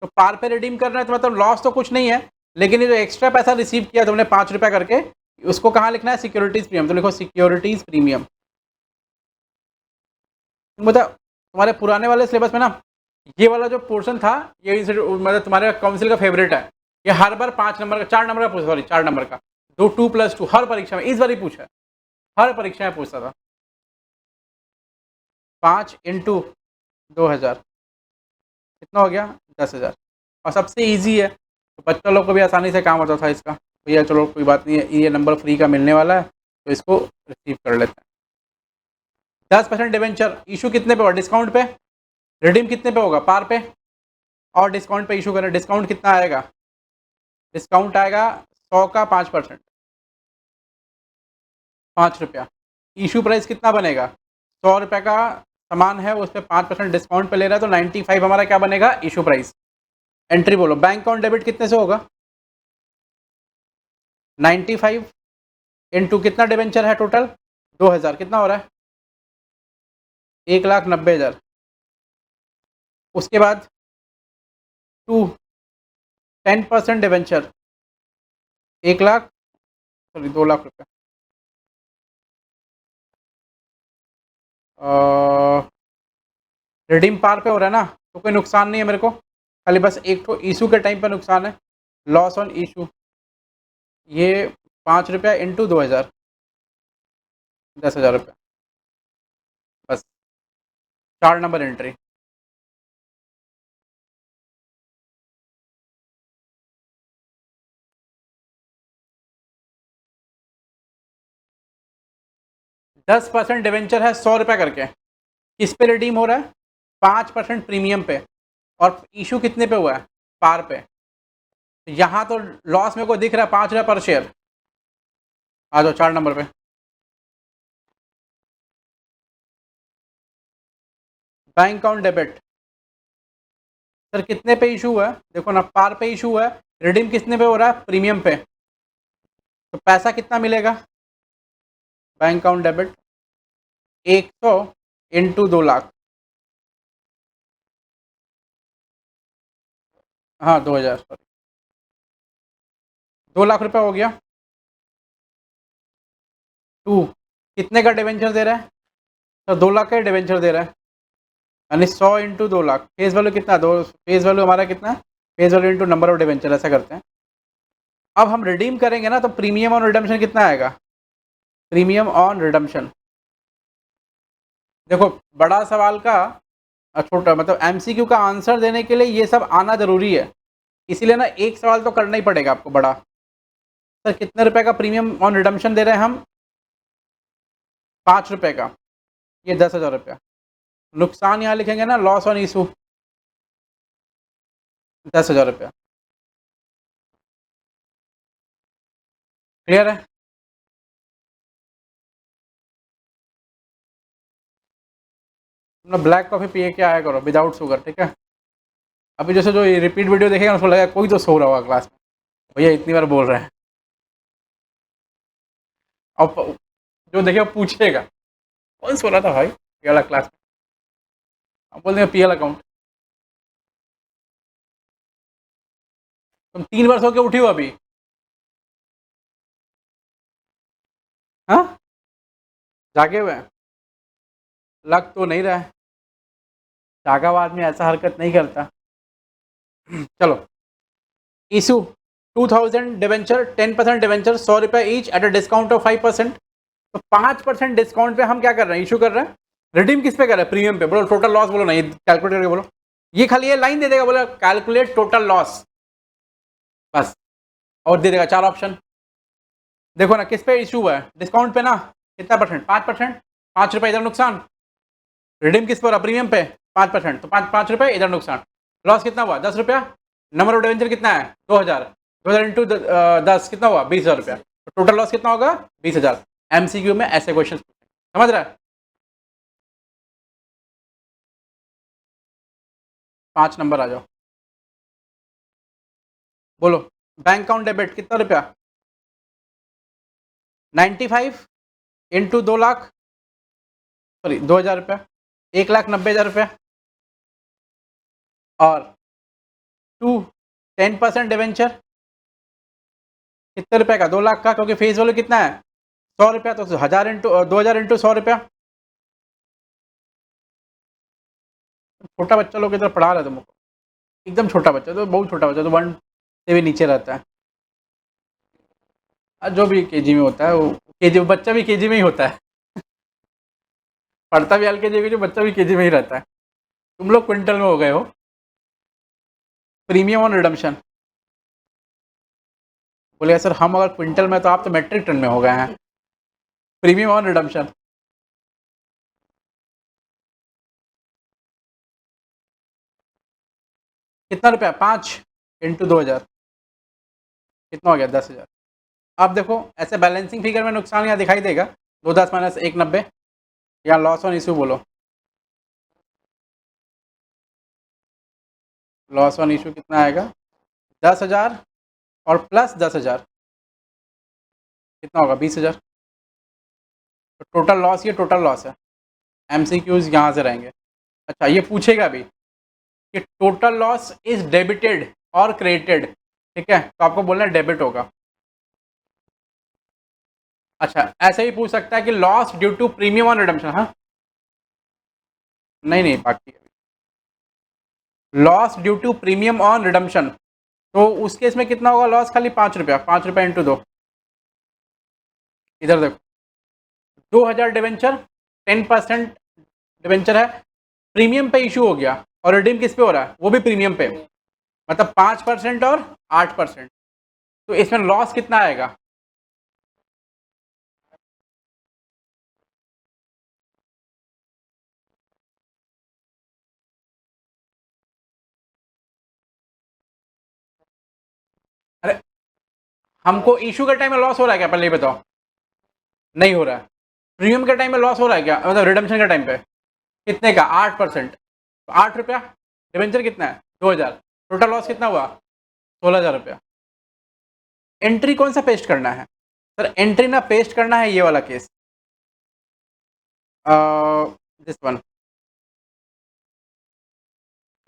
तो पार पे रिडीम कर रहे हैं तो मतलब लॉस तो कुछ नहीं है, लेकिन ये जो एक्स्ट्रा पैसा रिसीव किया तुमने 5 रुपया करके, उसको कहाँ लिखना है? Securities premium. तो लिखो सिक्योरिटीज प्रीमियम। मतलब तुम्हारे पुराने वाले सिलेबस में ना, ये वाला जो पोर्शन था, ये मतलब तुम्हारे काउंसिल का फेवरेट है। ये हर बार 5 नंबर का, 4 नंबर का पूछा, सॉरी 4 नंबर का, 2+2 हर परीक्षा में, इस बार ही पूछा है, हर परीक्षा में पूछता था। 5 इंटू 2,000 कितना हो गया? 10,000। और सबसे ईजी है, तो बच्चों लोग को भी आसानी से काम होता था इसका। भैया चलो कोई बात नहीं है, ये नंबर फ्री का मिलने वाला है, तो इसको रिसीव कर लेते हैं। 10% डिवेंचर इशू कितने पे होगा? डिस्काउंट पे। रिडीम कितने पे होगा? पार पे। और डिस्काउंट पे इशू करें, डिस्काउंट कितना आएगा? डिस्काउंट आएगा 100 का 5%, 5 रुपया। इशू प्राइस कितना बनेगा? 100 रुपये का सामान है, उस पर 5% डिस्काउंट पे ले रहा है, तो 95 हमारा क्या बनेगा? Issue price. एंट्री बोलो। बैंक अकाउंट डेबिट कितने से होगा? 95 इंटू कितना डिवेंचर है टोटल? 2,000, कितना हो रहा है? 1,90,000। उसके बाद 10% डिवेंचर, 1,00,000, सॉरी 2,00,000 रुपये। रिडीम पार पे हो रहा है ना, तो कोई नुकसान नहीं है मेरे को, खाली बस एक तो इशू के टाइम पे नुकसान है, लॉस ऑन इशू। ये 5 रुपया इंटू 2,000, 10,000 रुपये, बस 4 नंबर एंट्री। दस परसेंट डिवेंचर है 100 रुपये करके, किस पे रिडीम हो रहा है? 5% प्रीमियम पे। और इशू कितने पे हुआ है? पार पे। यहाँ तो लॉस मेरे को दिख रहा है 5 रुपये पर शेयर। आ जाओ 4 नंबर पे। बैंक अकाउंट डेबिट, सर कितने पे इशू हुआ है? देखो ना, पार पे इशू हुआ है, रिडीम कितने पे हो रहा है? प्रीमियम पे। तो पैसा कितना मिलेगा? बैंक अकाउंट डेबिट 100 इंटू 2,00,000, हाँ 2,000, सॉरी 2,00,000 रुपये हो गया। टू कितने का डिवेंचर दे रहा है? तो 2,00,000 का डिवेंचर दे रहा है, यानी 100 इंटू 2,00,000। फेस वैल्यू कितना? दो। फेस वैल्यू हमारा कितना है? Face value into number of debenture, ऐसा करते हैं। अब हम रिडीम करेंगे ना, तो प्रीमियम ऑन रिडम्पशन कितना आएगा? प्रीमियम ऑन रिडम्पशन, देखो बड़ा सवाल का छोटा, मतलब एमसीक्यू का आंसर देने के लिए ये सब आना जरूरी है, इसीलिए ना एक सवाल तो करना ही पड़ेगा आपको बड़ा। सर कितने रुपए का प्रीमियम ऑन रिडम्पशन दे रहे हैं हम? 5 रुपये का, ये 10,000 रुपया। नुकसान यहाँ लिखेंगे ना, लॉस ऑन इशू, 10,000 रुपया। क्लियर है? तुम ब्लैक कॉफ़ी पिए के आया करो विदाउट शुगर, ठीक है? अभी जैसे जो रिपीट वीडियो देखेगा उसको लगेगा कोई तो सो रहा होगा क्लास में, भैया इतनी बार बोल रहे हैं। और जो देखेगा पूछेगा कौन सो रहा था भाई ये वाला क्लास में, अब बोल देंगे पीएल अकाउंट। तुम 3 वर्ष हो के उठी हो अभी? हाँ, जागे हुए हैं? लग तो नहीं रहा है, जागा हुआ आदमी ऐसा हरकत नहीं करता। चलो, इशू 2000 डिवेंचर, 10% डिवेंचर, 100 रुपये each at a discount of 5%। तो 5% डिस्काउंट पे हम क्या कर रहे हैं, इशू कर रहे हैं। रिडीम किस पे कर रहे हैं? प्रीमियम पे। बोलो टोटल लॉस, बोलो, नहीं कैलकुलेट करके बोलो। ये खाली ये लाइन दे देगा, बोलो कैलकुलेट टोटल लॉस, बस। और दे देगा 4 ऑप्शन। देखो ना किस पे इशू हुआ है, डिस्काउंट पे ना। कितना परसेंट? 5%। 5 रुपये इधर नुकसान। रिडीम किस पर? प्रीमियम पे 5%, तो 5 रुपये इधर नुकसान। लॉस कितना हुआ? 10 रुपया। नंबर ऑफ डिवेंचर कितना है? 2000। 2000 इंटू 10 कितना हुआ? 20,000 रुपया। तो टोटल लॉस कितना होगा? 20,000। MCQ में ऐसे क्वेश्चन समझ रहा है? 5 नंबर आ जाओ, बोलो। बैंक अकाउंट डेबिट कितना रुपया? 95 इंटू 2 लाख, सॉरी 2,000 रुपया, 1,90,000 रुपया। और 2 10% डिवेंचर कितने रुपए का? 2 लाख का, क्योंकि फेस वैल्यू कितना है? 100 रुपया, तो 1000 इंटू 2000 इंटू 100 रुपया। छोटा बच्चा लोग इधर पढ़ा रहे थे मुझको, एकदम छोटा बच्चा, तो बहुत छोटा बच्चा, तो 1 से भी नीचे रहता है। जो भी केजी में होता है वो, केजी बच्चा भी केजी में ही होता है। पढ़ता भी LKG में, जो बच्चा भी केजी में ही रहता है। तुम लोग क्विंटल में हो गए हो। प्रीमियम ऑन रिडम्पशन, बोले सर हम अगर क्विंटल में, तो आप तो मेट्रिक टन में हो गए हैं। प्रीमियम ऑन रिडम्पशन कितना रुपया? 5 इंटू 2,000 कितना हो गया? 10,000। अब देखो ऐसे बैलेंसिंग फिगर में नुकसान यहाँ दिखाई देगा, 210 माइनस 190, या लॉस ऑन इशू बोलो। लॉस ऑन इशू कितना आएगा? 10,000 और प्लस 10,000 कितना होगा? 20,000। तो टोटल लॉस, ये टोटल लॉस है। MCQs यहाँ से रहेंगे। अच्छा, ये पूछेगा भी कि टोटल लॉस इज डेबिटेड और क्रेडिटेड, ठीक है, तो आपको बोलना है डेबिट होगा। अच्छा, ऐसे ही पूछ सकता है कि loss due to premium on redemption. हाँ, नहीं नहीं, बाकी loss due to premium on redemption, तो उस केस में कितना होगा लॉस? खाली 5 रुपया। 5 रुपया इंटू 2, इधर देखो, 2,000 डिवेंचर, 10% डिवेंचर है, प्रीमियम पे इशू हो गया, और रिडीम किस पे हो रहा है? वो भी प्रीमियम पे, मतलब 5% और 8%। तो इसमें लॉस कितना आएगा? अरे, हमको इशू के टाइम में लॉस हो रहा है क्या, पहले ये बताओ? नहीं हो रहा है। प्रीमियम के टाइम में लॉस हो रहा है क्या, मतलब रिडम्पशन के टाइम पे? कितने का? 8%। तो 8 रुपया, डिवेंचर कितना है? 2,000, टोटल लॉस कितना हुआ? 16,000 रुपया। एंट्री कौन सा पेस्ट करना है? सर एंट्री ना पेस्ट करना है ये वाला केस, दिस वन,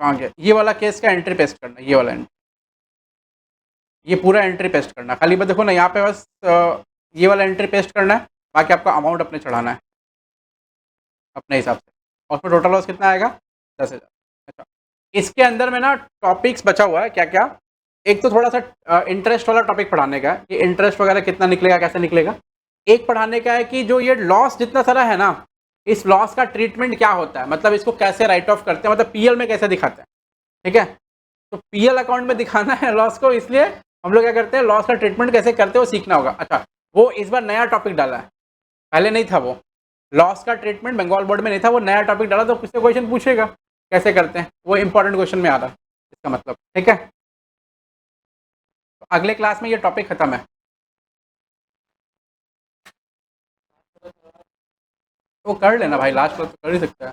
कहाँ गया ये वाला केस का एंट्री पेस्ट करना है, ये वाला एंट्री, ये पूरा एंट्री पेस्ट करना है। खाली बस देखो ना यहाँ पे, बस ये वाला एंट्री पेस्ट करना है, बाकी आपका अमाउंट अपने चढ़ाना है अपने हिसाब से। और फिर टोटल लॉस कितना आएगा? 10,000। अच्छा, इसके अंदर में ना टॉपिक्स बचा हुआ है क्या क्या। एक तो थोड़ा सा इंटरेस्ट वाला टॉपिक पढ़ाने का है कि इंटरेस्ट वगैरह कितना निकलेगा, कैसे निकलेगा। एक पढ़ाने का है कि जो ये लॉस जितना सारा है ना, इस लॉस का ट्रीटमेंट क्या होता है, मतलब इसको कैसे राइट ऑफ करते हैं, मतलब PL में कैसे दिखाते हैं, ठीक है। तो PL अकाउंट में दिखाना है लॉस को, इसलिए हम लोग क्या करते हैं, लॉस का ट्रीटमेंट कैसे करते हैं वो सीखना होगा। अच्छा, वो इस बार नया टॉपिक डाला है, पहले नहीं था वो। लॉस का ट्रीटमेंट बंगाल बोर्ड में नहीं था, वो नया टॉपिक डाला, तो कुछ से क्वेश्चन पूछेगा कैसे करते हैं, वो इंपॉर्टेंट क्वेश्चन में आ रहा है इसका मतलब, ठीक है। तो अगले क्लास में ये टॉपिक खत्म है। वो कर लेना भाई, लास्ट क्लास तो कर ही सकता है।